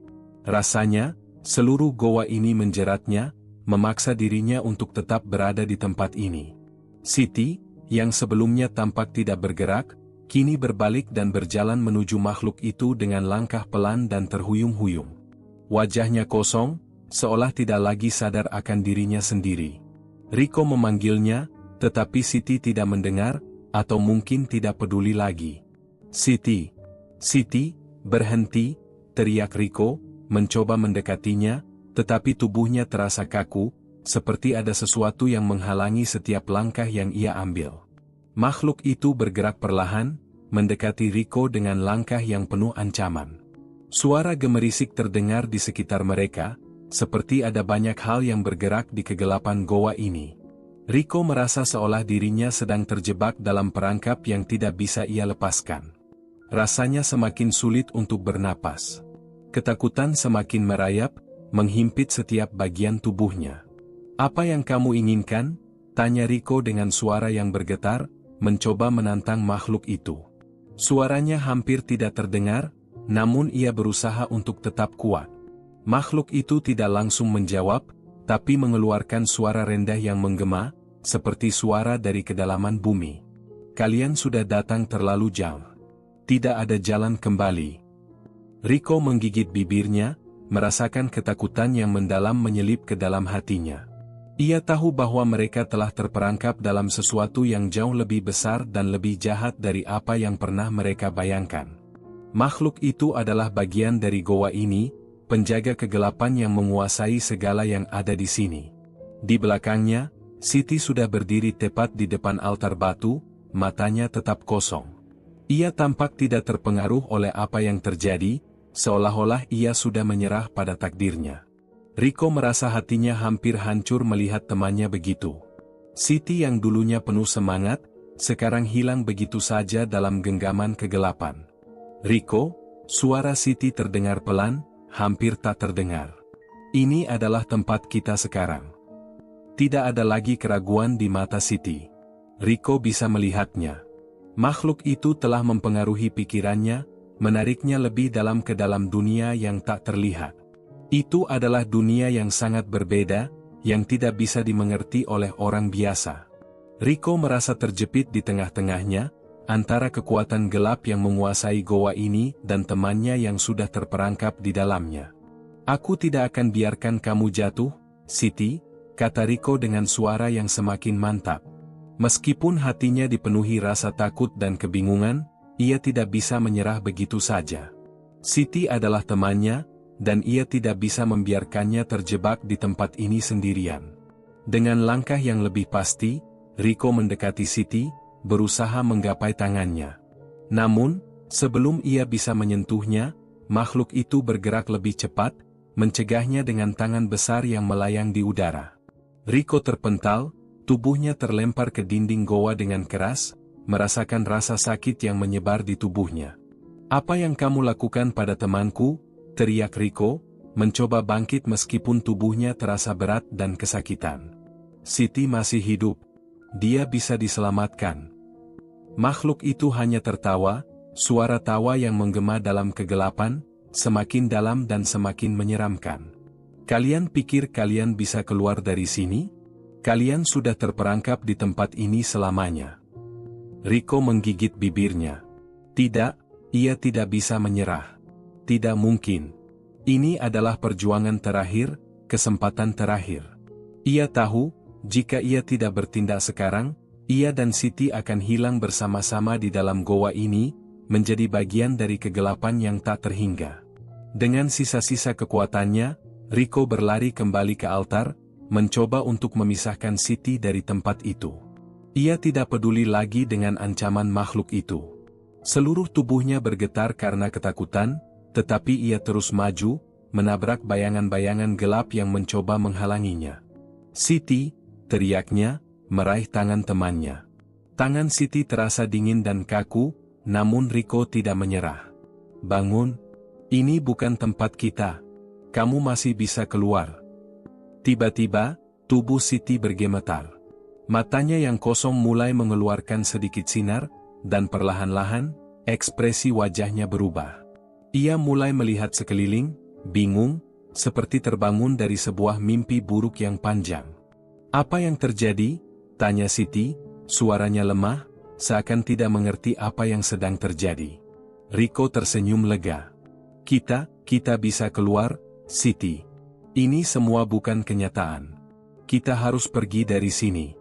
Rasanya, seluruh goa ini menjeratnya, memaksa dirinya untuk tetap berada di tempat ini. Siti, yang sebelumnya tampak tidak bergerak, kini berbalik dan berjalan menuju makhluk itu dengan langkah pelan dan terhuyung-huyung. Wajahnya kosong, seolah tidak lagi sadar akan dirinya sendiri. Rico memanggilnya, tetapi Siti tidak mendengar, atau mungkin tidak peduli lagi. Siti, Siti, berhenti, teriak Rico, mencoba mendekatinya, tetapi tubuhnya terasa kaku, seperti ada sesuatu yang menghalangi setiap langkah yang ia ambil. Makhluk itu bergerak perlahan, mendekati Rico dengan langkah yang penuh ancaman. Suara gemerisik terdengar di sekitar mereka, seperti ada banyak hal yang bergerak di kegelapan goa ini. Rico merasa seolah dirinya sedang terjebak dalam perangkap yang tidak bisa ia lepaskan. Rasanya semakin sulit untuk bernapas. Ketakutan semakin merayap, menghimpit setiap bagian tubuhnya. "Apa yang kamu inginkan?" tanya Rico dengan suara yang bergetar, mencoba menantang makhluk itu. Suaranya hampir tidak terdengar, namun ia berusaha untuk tetap kuat. Makhluk itu tidak langsung menjawab, tapi mengeluarkan suara rendah yang menggema, seperti suara dari kedalaman bumi. "Kalian sudah datang terlalu jauh. Tidak ada jalan kembali." Rico menggigit bibirnya, merasakan ketakutan yang mendalam menyelip ke dalam hatinya. Ia tahu bahwa mereka telah terperangkap dalam sesuatu yang jauh lebih besar dan lebih jahat dari apa yang pernah mereka bayangkan. Makhluk itu adalah bagian dari goa ini, penjaga kegelapan yang menguasai segala yang ada di sini. Di belakangnya, Siti sudah berdiri tepat di depan altar batu, matanya tetap kosong. Ia tampak tidak terpengaruh oleh apa yang terjadi, seolah-olah ia sudah menyerah pada takdirnya. Rico merasa hatinya hampir hancur melihat temannya begitu. Siti yang dulunya penuh semangat, sekarang hilang begitu saja dalam genggaman kegelapan. "Rico," suara Siti terdengar pelan, hampir tak terdengar. "Ini adalah tempat kita sekarang." Tidak ada lagi keraguan di mata Siti. Rico bisa melihatnya. Makhluk itu telah mempengaruhi pikirannya, menariknya lebih dalam ke dalam dunia yang tak terlihat. Itu adalah dunia yang sangat berbeda, yang tidak bisa dimengerti oleh orang biasa. Rico merasa terjepit di tengah-tengahnya, antara kekuatan gelap yang menguasai goa ini dan temannya yang sudah terperangkap di dalamnya. "Aku tidak akan biarkan kamu jatuh, Siti," kata Rico dengan suara yang semakin mantap. Meskipun hatinya dipenuhi rasa takut dan kebingungan, ia tidak bisa menyerah begitu saja. Siti adalah temannya, dan ia tidak bisa membiarkannya terjebak di tempat ini sendirian. Dengan langkah yang lebih pasti, Rico mendekati Siti, berusaha menggapai tangannya. Namun, sebelum ia bisa menyentuhnya, makhluk itu bergerak lebih cepat, mencegahnya dengan tangan besar yang melayang di udara. Rico terpental, tubuhnya terlempar ke dinding goa dengan keras, merasakan rasa sakit yang menyebar di tubuhnya. "Apa yang kamu lakukan pada temanku?" teriak Rico, mencoba bangkit meskipun tubuhnya terasa berat dan kesakitan. "Siti masih hidup. Dia bisa diselamatkan." Makhluk itu hanya tertawa, suara tawa yang menggema dalam kegelapan, semakin dalam dan semakin menyeramkan. "Kalian pikir kalian bisa keluar dari sini? Kalian sudah terperangkap di tempat ini selamanya." Rico menggigit bibirnya. Tidak, ia tidak bisa menyerah. Tidak mungkin. Ini adalah perjuangan terakhir, kesempatan terakhir. Ia tahu, jika ia tidak bertindak sekarang, ia dan Siti akan hilang bersama-sama di dalam goa ini, menjadi bagian dari kegelapan yang tak terhingga. Dengan sisa-sisa kekuatannya, Rico berlari kembali ke altar, mencoba untuk memisahkan Siti dari tempat itu. Ia tidak peduli lagi dengan ancaman makhluk itu. Seluruh tubuhnya bergetar karena ketakutan, tetapi ia terus maju, menabrak bayangan-bayangan gelap yang mencoba menghalanginya. "Siti!" teriaknya, meraih tangan temannya. Tangan Siti terasa dingin dan kaku, namun Rico tidak menyerah. "Bangun! Ini bukan tempat kita. Kamu masih bisa keluar." Tiba-tiba, tubuh Siti bergemetar. Matanya yang kosong mulai mengeluarkan sedikit sinar, dan perlahan-lahan, ekspresi wajahnya berubah. Ia mulai melihat sekeliling, bingung, seperti terbangun dari sebuah mimpi buruk yang panjang. "Apa yang terjadi?" tanya Siti, suaranya lemah, seakan tidak mengerti apa yang sedang terjadi. Rico tersenyum lega. Kita bisa keluar, Siti. Ini semua bukan kenyataan. Kita harus pergi dari sini."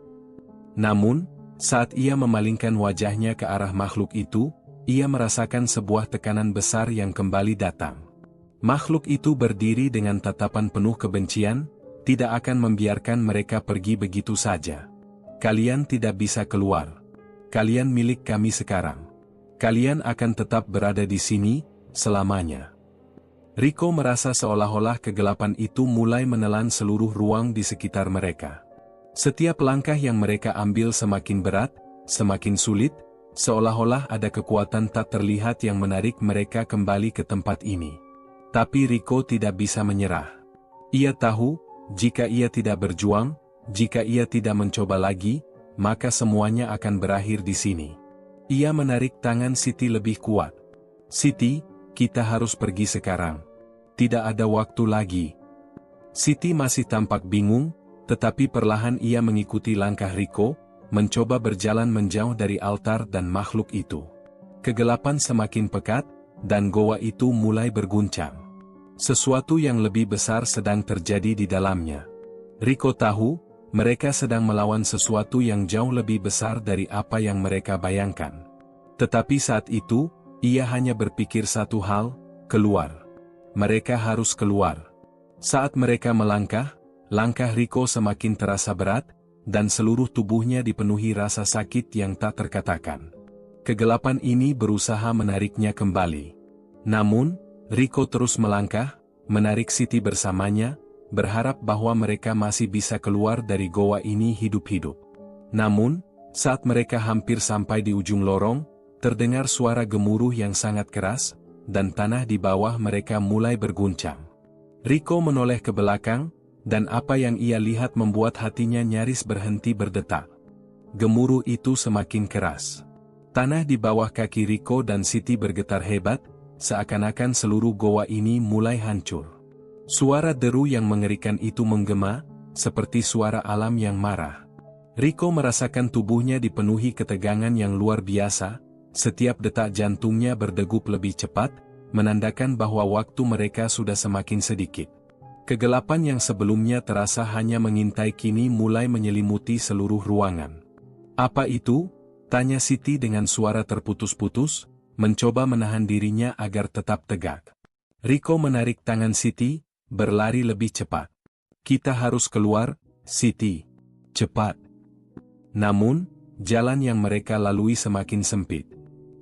Namun, saat ia memalingkan wajahnya ke arah makhluk itu, ia merasakan sebuah tekanan besar yang kembali datang. Makhluk itu berdiri dengan tatapan penuh kebencian, tidak akan membiarkan mereka pergi begitu saja. "Kalian tidak bisa keluar. Kalian milik kami sekarang. Kalian akan tetap berada di sini, selamanya." Rico merasa seolah-olah kegelapan itu mulai menelan seluruh ruang di sekitar mereka. Setiap langkah yang mereka ambil semakin berat, semakin sulit, seolah-olah ada kekuatan tak terlihat yang menarik mereka kembali ke tempat ini. Tapi Rico tidak bisa menyerah. Ia tahu, jika ia tidak berjuang, jika ia tidak mencoba lagi, maka semuanya akan berakhir di sini. Ia menarik tangan Siti lebih kuat. "Siti, kita harus pergi sekarang. Tidak ada waktu lagi." Siti masih tampak bingung, tetapi perlahan ia mengikuti langkah Rico, mencoba berjalan menjauh dari altar dan makhluk itu. Kegelapan semakin pekat, dan goa itu mulai berguncang. Sesuatu yang lebih besar sedang terjadi di dalamnya. Rico tahu, mereka sedang melawan sesuatu yang jauh lebih besar dari apa yang mereka bayangkan. Tetapi saat itu, ia hanya berpikir satu hal, keluar. Mereka harus keluar. Saat mereka melangkah, langkah Rico semakin terasa berat, dan seluruh tubuhnya dipenuhi rasa sakit yang tak terkatakan. Kegelapan ini berusaha menariknya kembali. Namun, Rico terus melangkah, menarik Siti bersamanya, berharap bahwa mereka masih bisa keluar dari goa ini hidup-hidup. Namun, saat mereka hampir sampai di ujung lorong, terdengar suara gemuruh yang sangat keras, dan tanah di bawah mereka mulai berguncang. Rico menoleh ke belakang, dan apa yang ia lihat membuat hatinya nyaris berhenti berdetak. Gemuruh itu semakin keras. Tanah di bawah kaki Rico dan Siti bergetar hebat, seakan-akan seluruh goa ini mulai hancur. Suara deru yang mengerikan itu menggema, seperti suara alam yang marah. Rico merasakan tubuhnya dipenuhi ketegangan yang luar biasa, setiap detak jantungnya berdegup lebih cepat, menandakan bahwa waktu mereka sudah semakin sedikit. Kegelapan yang sebelumnya terasa hanya mengintai kini mulai menyelimuti seluruh ruangan. "Apa itu?" tanya Siti dengan suara terputus-putus, mencoba menahan dirinya agar tetap tegak. Rico menarik tangan Siti, berlari lebih cepat. "Kita harus keluar, Siti. Cepat." Namun, jalan yang mereka lalui semakin sempit.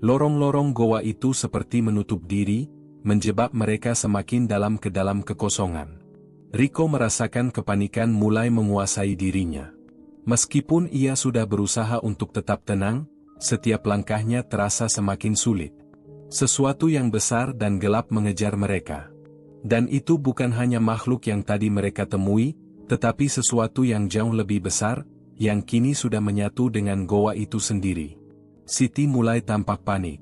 Lorong-lorong goa itu seperti menutup diri, menjebak mereka semakin dalam ke dalam kekosongan. Rico merasakan kepanikan mulai menguasai dirinya. Meskipun ia sudah berusaha untuk tetap tenang, setiap langkahnya terasa semakin sulit. Sesuatu yang besar dan gelap mengejar mereka. Dan itu bukan hanya makhluk yang tadi mereka temui, tetapi sesuatu yang jauh lebih besar, yang kini sudah menyatu dengan goa itu sendiri. Siti mulai tampak panik.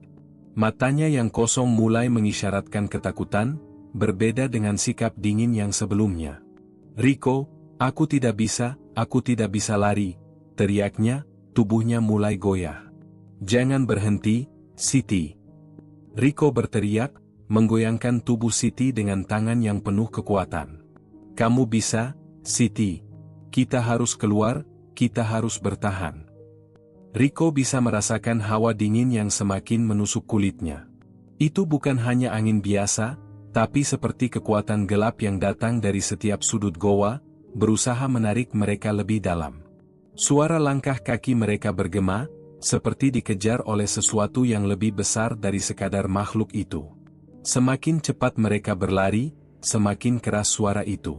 Matanya yang kosong mulai mengisyaratkan ketakutan, berbeda dengan sikap dingin yang sebelumnya. "Riko, aku tidak bisa lari," teriaknya, tubuhnya mulai goyah. "Jangan berhenti, Siti." Riko berteriak, menggoyangkan tubuh Siti dengan tangan yang penuh kekuatan. "Kamu bisa, Siti. Kita harus keluar, kita harus bertahan." Riko bisa merasakan hawa dingin yang semakin menusuk kulitnya. Itu bukan hanya angin biasa, tapi seperti kekuatan gelap yang datang dari setiap sudut goa, berusaha menarik mereka lebih dalam. Suara langkah kaki mereka bergema, seperti dikejar oleh sesuatu yang lebih besar dari sekadar makhluk itu. Semakin cepat mereka berlari, semakin keras suara itu.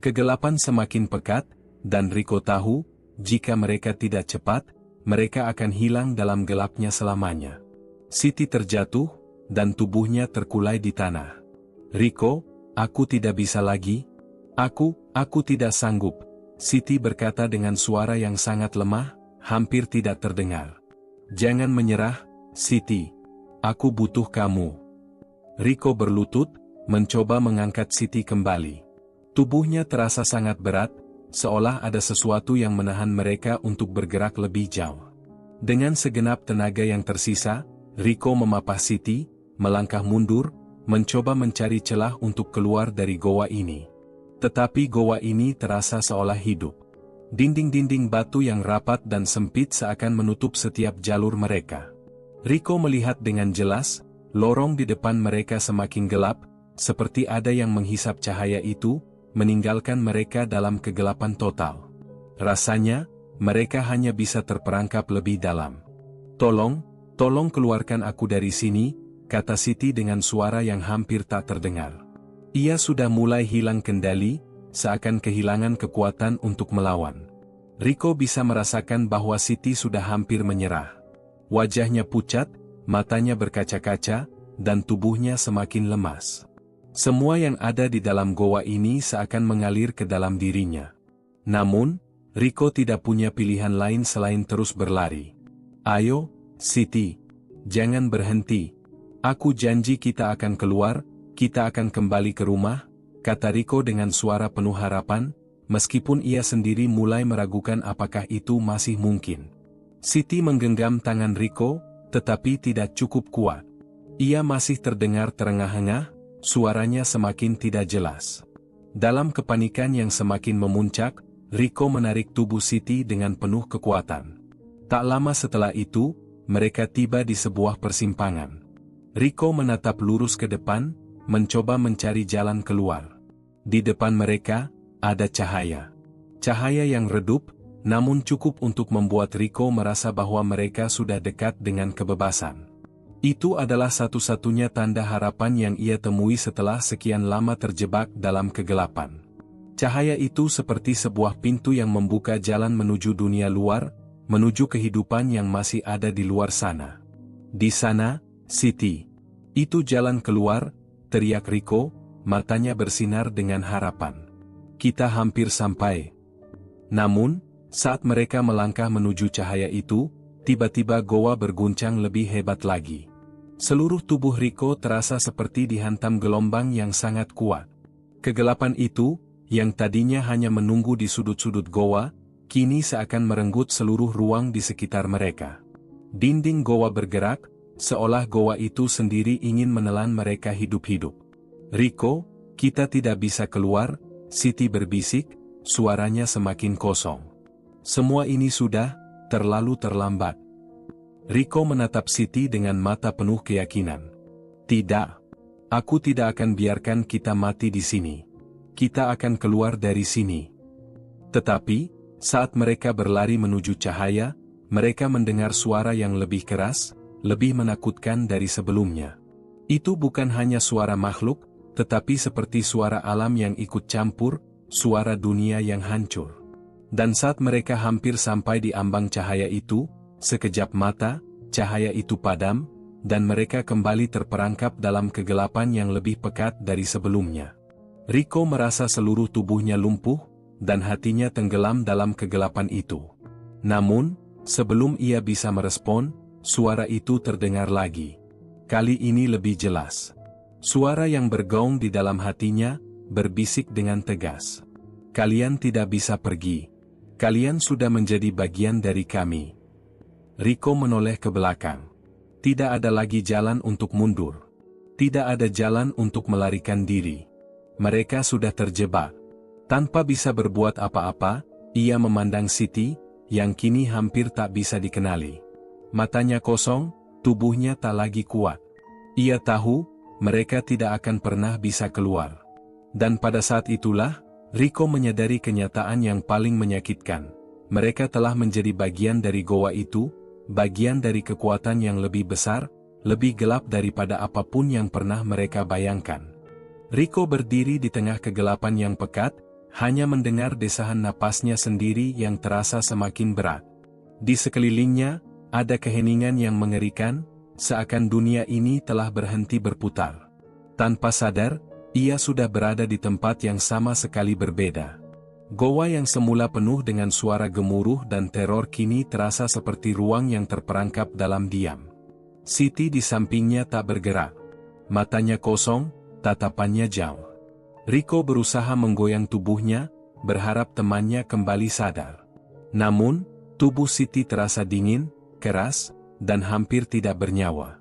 Kegelapan semakin pekat, dan Riko tahu, jika mereka tidak cepat, mereka akan hilang dalam gelapnya selamanya. Siti terjatuh, dan tubuhnya terkulai di tanah. "Riko, aku tidak bisa lagi. Aku tidak sanggup," Siti berkata dengan suara yang sangat lemah, hampir tidak terdengar. "Jangan menyerah, Siti. Aku butuh kamu." Riko berlutut, mencoba mengangkat Siti kembali. Tubuhnya terasa sangat berat, seolah ada sesuatu yang menahan mereka untuk bergerak lebih jauh. Dengan segenap tenaga yang tersisa, Riko memapah Siti, melangkah mundur, mencoba mencari celah untuk keluar dari goa ini. Tetapi goa ini terasa seolah hidup. Dinding-dinding batu yang rapat dan sempit seakan menutup setiap jalur mereka. Riko melihat dengan jelas, lorong di depan mereka semakin gelap, seperti ada yang menghisap cahaya itu, meninggalkan mereka dalam kegelapan total. Rasanya, mereka hanya bisa terperangkap lebih dalam. Tolong keluarkan aku dari sini," kata Siti dengan suara yang hampir tak terdengar. Ia sudah mulai hilang kendali, seakan kehilangan kekuatan untuk melawan. Riko bisa merasakan bahwa Siti sudah hampir menyerah. Wajahnya pucat, matanya berkaca-kaca, dan tubuhnya semakin lemas. Semua yang ada di dalam goa ini seakan mengalir ke dalam dirinya. Namun, Riko tidak punya pilihan lain selain terus berlari. "Ayo, Siti. Jangan berhenti. Aku janji kita akan keluar, kita akan kembali ke rumah," kata Riko dengan suara penuh harapan, meskipun ia sendiri mulai meragukan apakah itu masih mungkin. Siti menggenggam tangan Riko, tetapi tidak cukup kuat. Ia masih terdengar terengah-engah, suaranya semakin tidak jelas. Dalam kepanikan yang semakin memuncak, Riko menarik tubuh Siti dengan penuh kekuatan. Tak lama setelah itu, mereka tiba di sebuah persimpangan. Riko menatap lurus ke depan, mencoba mencari jalan keluar. Di depan mereka, ada cahaya. Cahaya yang redup, namun cukup untuk membuat Riko merasa bahwa mereka sudah dekat dengan kebebasan. Itu adalah satu-satunya tanda harapan yang ia temui setelah sekian lama terjebak dalam kegelapan. Cahaya itu seperti sebuah pintu yang membuka jalan menuju dunia luar, menuju kehidupan yang masih ada di luar sana. "Di sana, Siti. Itu jalan keluar," teriak Riko, matanya bersinar dengan harapan. "Kita hampir sampai." Namun, saat mereka melangkah menuju cahaya itu, tiba-tiba goa berguncang lebih hebat lagi. Seluruh tubuh Riko terasa seperti dihantam gelombang yang sangat kuat. Kegelapan itu, yang tadinya hanya menunggu di sudut-sudut goa, kini seakan merenggut seluruh ruang di sekitar mereka. Dinding goa bergerak, seolah goa itu sendiri ingin menelan mereka hidup-hidup. "Riko, kita tidak bisa keluar," Siti berbisik, suaranya semakin kosong. "Semua ini sudah terlalu terlambat." Riko menatap Siti dengan mata penuh keyakinan. "Tidak. Aku tidak akan biarkan kita mati di sini. Kita akan keluar dari sini." Tetapi, saat mereka berlari menuju cahaya, mereka mendengar suara yang lebih keras, lebih menakutkan dari sebelumnya. Itu bukan hanya suara makhluk, tetapi seperti suara alam yang ikut campur, suara dunia yang hancur. Dan saat mereka hampir sampai di ambang cahaya itu, Sekejap mata, cahaya itu padam, dan mereka kembali terperangkap dalam kegelapan yang lebih pekat dari sebelumnya. Rico merasa seluruh tubuhnya lumpuh, dan hatinya tenggelam dalam kegelapan itu. Namun, sebelum ia bisa merespon, suara itu terdengar lagi. Kali ini lebih jelas. Suara yang bergaung di dalam hatinya, berbisik dengan tegas. Kalian tidak bisa pergi. Kalian sudah menjadi bagian dari kami. Rico menoleh ke belakang. Tidak ada lagi jalan untuk mundur. Tidak ada jalan untuk melarikan diri. Mereka sudah terjebak. Tanpa bisa berbuat apa-apa, ia memandang Siti, yang kini hampir tak bisa dikenali. Matanya kosong, tubuhnya tak lagi kuat. Ia tahu, mereka tidak akan pernah bisa keluar. Dan pada saat itulah, Rico menyadari kenyataan yang paling menyakitkan. Mereka telah menjadi bagian dari goa itu, bagian dari kekuatan yang lebih besar, lebih gelap daripada apapun yang pernah mereka bayangkan. Rico berdiri di tengah kegelapan yang pekat, hanya mendengar desahan napasnya sendiri yang terasa semakin berat. Di sekelilingnya, ada keheningan yang mengerikan, seakan dunia ini telah berhenti berputar. Tanpa sadar, ia sudah berada di tempat yang sama sekali berbeda. Goa yang semula penuh dengan suara gemuruh dan teror kini terasa seperti ruang yang terperangkap dalam diam. Siti di sampingnya tak bergerak. Matanya kosong, tatapannya jauh. Rico berusaha menggoyang tubuhnya, berharap temannya kembali sadar. Namun, tubuh Siti terasa dingin, keras, dan hampir tidak bernyawa.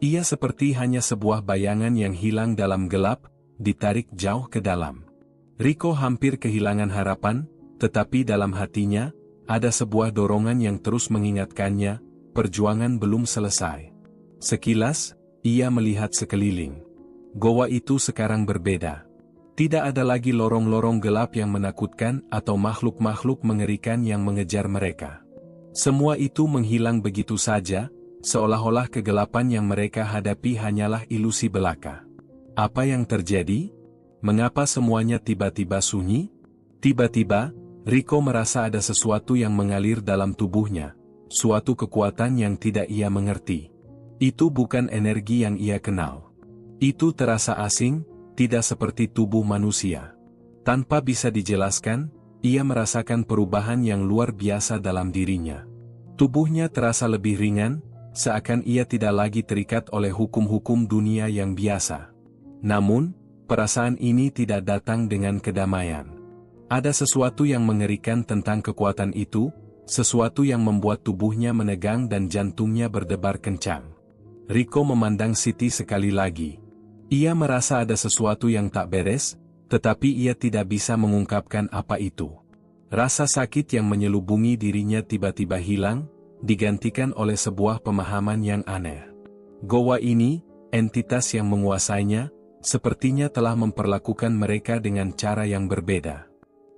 Ia seperti hanya sebuah bayangan yang hilang dalam gelap, ditarik jauh ke dalam. Rico hampir kehilangan harapan, tetapi dalam hatinya, ada sebuah dorongan yang terus mengingatkannya, perjuangan belum selesai. Sekilas, ia melihat sekeliling. Goa itu sekarang berbeda. Tidak ada lagi lorong-lorong gelap yang menakutkan atau makhluk-makhluk mengerikan yang mengejar mereka. Semua itu menghilang begitu saja, seolah-olah kegelapan yang mereka hadapi hanyalah ilusi belaka. Apa yang terjadi? Mengapa semuanya tiba-tiba sunyi? Tiba-tiba, Rico merasa ada sesuatu yang mengalir dalam tubuhnya, suatu kekuatan yang tidak ia mengerti. Itu bukan energi yang ia kenal. Itu terasa asing, tidak seperti tubuh manusia. Tanpa bisa dijelaskan, ia merasakan perubahan yang luar biasa dalam dirinya. Tubuhnya terasa lebih ringan, seakan ia tidak lagi terikat oleh hukum-hukum dunia yang biasa. Namun, perasaan ini tidak datang dengan kedamaian. Ada sesuatu yang mengerikan tentang kekuatan itu, sesuatu yang membuat tubuhnya menegang dan jantungnya berdebar kencang. Rico memandang Siti sekali lagi. Ia merasa ada sesuatu yang tak beres, tetapi ia tidak bisa mengungkapkan apa itu. Rasa sakit yang menyelubungi dirinya tiba-tiba hilang, digantikan oleh sebuah pemahaman yang aneh. Goa ini, entitas yang menguasainya, sepertinya telah memperlakukan mereka dengan cara yang berbeda.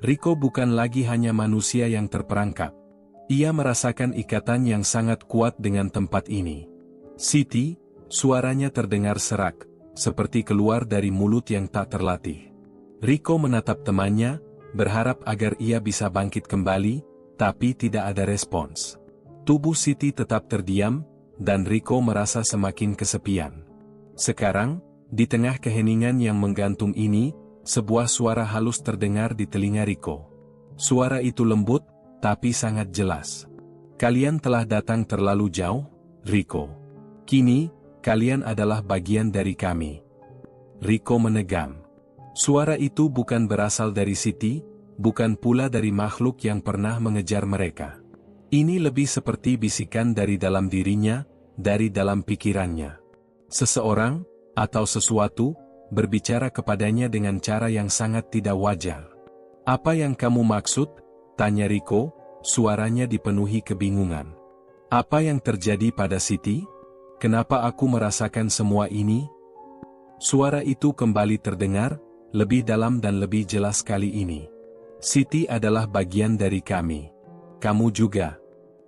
Rico bukan lagi hanya manusia yang terperangkap. Ia merasakan ikatan yang sangat kuat dengan tempat ini. Siti, suaranya terdengar serak, seperti keluar dari mulut yang tak terlatih. Rico menatap temannya, berharap agar ia bisa bangkit kembali, tapi tidak ada respons. Tubuh Siti tetap terdiam, dan Rico merasa semakin kesepian. Sekarang, di tengah keheningan yang menggantung ini, sebuah suara halus terdengar di telinga Rico. Suara itu lembut, tapi sangat jelas. Kalian telah datang terlalu jauh, Rico. Kini, kalian adalah bagian dari kami. Rico menegam. Suara itu bukan berasal dari Siti, bukan pula dari makhluk yang pernah mengejar mereka. Ini lebih seperti bisikan dari dalam dirinya, dari dalam pikirannya. Seseorang, atau sesuatu, berbicara kepadanya dengan cara yang sangat tidak wajar. Apa yang kamu maksud? Tanya Rico, suaranya dipenuhi kebingungan. Apa yang terjadi pada Siti? Kenapa aku merasakan semua ini? Suara itu kembali terdengar, lebih dalam dan lebih jelas kali ini. Siti adalah bagian dari kami. Kamu juga.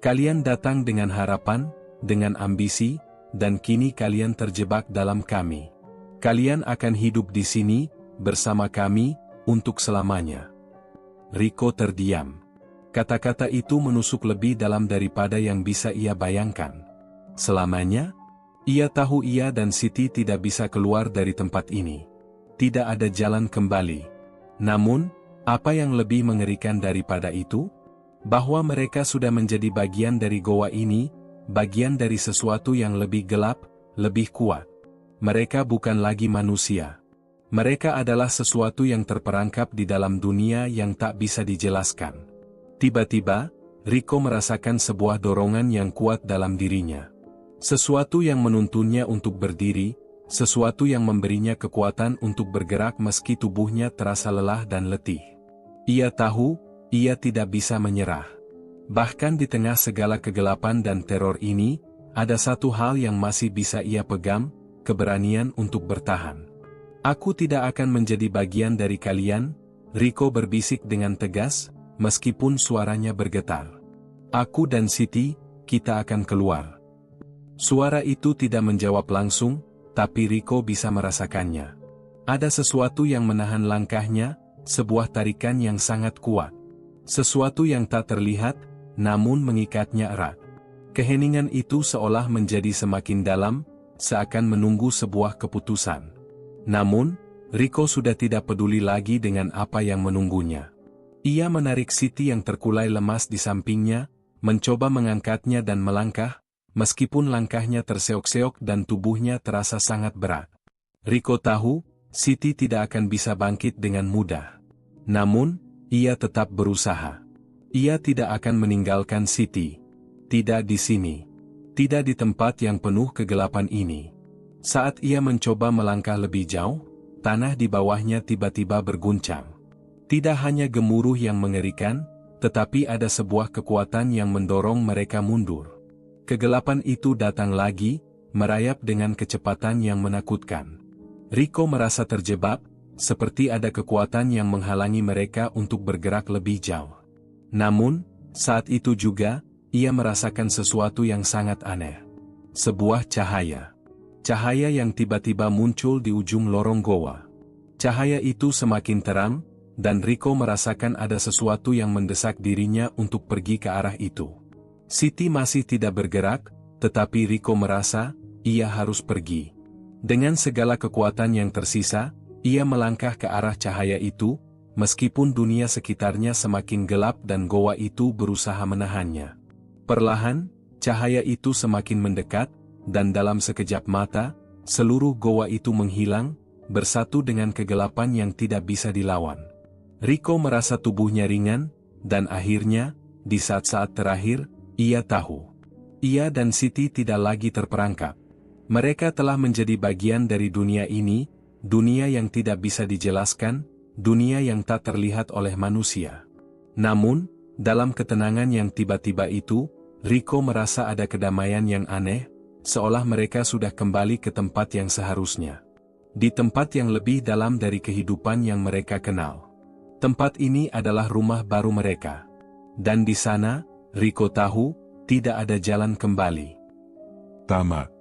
Kalian datang dengan harapan, dengan ambisi, dan kini kalian terjebak dalam kami. Kalian akan hidup di sini, bersama kami, untuk selamanya. Rico terdiam. Kata-kata itu menusuk lebih dalam daripada yang bisa ia bayangkan. Selamanya, ia tahu ia dan Siti tidak bisa keluar dari tempat ini. Tidak ada jalan kembali. Namun, apa yang lebih mengerikan daripada itu? Bahwa mereka sudah menjadi bagian dari goa ini, bagian dari sesuatu yang lebih gelap, lebih kuat. Mereka bukan lagi manusia. Mereka adalah sesuatu yang terperangkap di dalam dunia yang tak bisa dijelaskan. Tiba-tiba, Rico merasakan sebuah dorongan yang kuat dalam dirinya. Sesuatu yang menuntunnya untuk berdiri, sesuatu yang memberinya kekuatan untuk bergerak meski tubuhnya terasa lelah dan letih. Ia tahu, ia tidak bisa menyerah. Bahkan di tengah segala kegelapan dan teror ini, ada satu hal yang masih bisa ia pegang, keberanian untuk bertahan. Aku tidak akan menjadi bagian dari kalian, Rico berbisik dengan tegas, meskipun suaranya bergetar. Aku dan Siti, kita akan keluar. Suara itu tidak menjawab langsung, tapi Rico bisa merasakannya. Ada sesuatu yang menahan langkahnya, sebuah tarikan yang sangat kuat. Sesuatu yang tak terlihat, namun mengikatnya erat. Keheningan itu seolah menjadi semakin dalam, seakan menunggu sebuah keputusan. Namun, Rico sudah tidak peduli lagi dengan apa yang menunggunya. Ia menarik Siti yang terkulai lemas di sampingnya, mencoba mengangkatnya dan melangkah, meskipun langkahnya terseok-seok dan tubuhnya terasa sangat berat. Rico tahu, Siti tidak akan bisa bangkit dengan mudah. Namun, ia tetap berusaha. Ia tidak akan meninggalkan Siti. Tidak di sini. Tidak di tempat yang penuh kegelapan ini. Saat ia mencoba melangkah lebih jauh, tanah di bawahnya tiba-tiba berguncang. Tidak hanya gemuruh yang mengerikan, tetapi ada sebuah kekuatan yang mendorong mereka mundur. Kegelapan itu datang lagi, merayap dengan kecepatan yang menakutkan. Rico merasa terjebak, seperti ada kekuatan yang menghalangi mereka untuk bergerak lebih jauh. Namun, saat itu juga, ia merasakan sesuatu yang sangat aneh. Sebuah cahaya. Cahaya yang tiba-tiba muncul di ujung lorong goa. Cahaya itu semakin terang, dan Rico merasakan ada sesuatu yang mendesak dirinya untuk pergi ke arah itu. Siti masih tidak bergerak, tetapi Rico merasa, ia harus pergi. Dengan segala kekuatan yang tersisa, ia melangkah ke arah cahaya itu, meskipun dunia sekitarnya semakin gelap dan goa itu berusaha menahannya. Perlahan, cahaya itu semakin mendekat, dan dalam sekejap mata, seluruh goa itu menghilang, bersatu dengan kegelapan yang tidak bisa dilawan. Rico merasa tubuhnya ringan, dan akhirnya, di saat-saat terakhir, ia tahu. Ia dan Siti tidak lagi terperangkap. Mereka telah menjadi bagian dari dunia ini, dunia yang tidak bisa dijelaskan, dunia yang tak terlihat oleh manusia. Namun, dalam ketenangan yang tiba-tiba itu, Rico merasa ada kedamaian yang aneh, seolah mereka sudah kembali ke tempat yang seharusnya. Di tempat yang lebih dalam dari kehidupan yang mereka kenal. Tempat ini adalah rumah baru mereka. Dan di sana, Rico tahu, tidak ada jalan kembali. Tamat.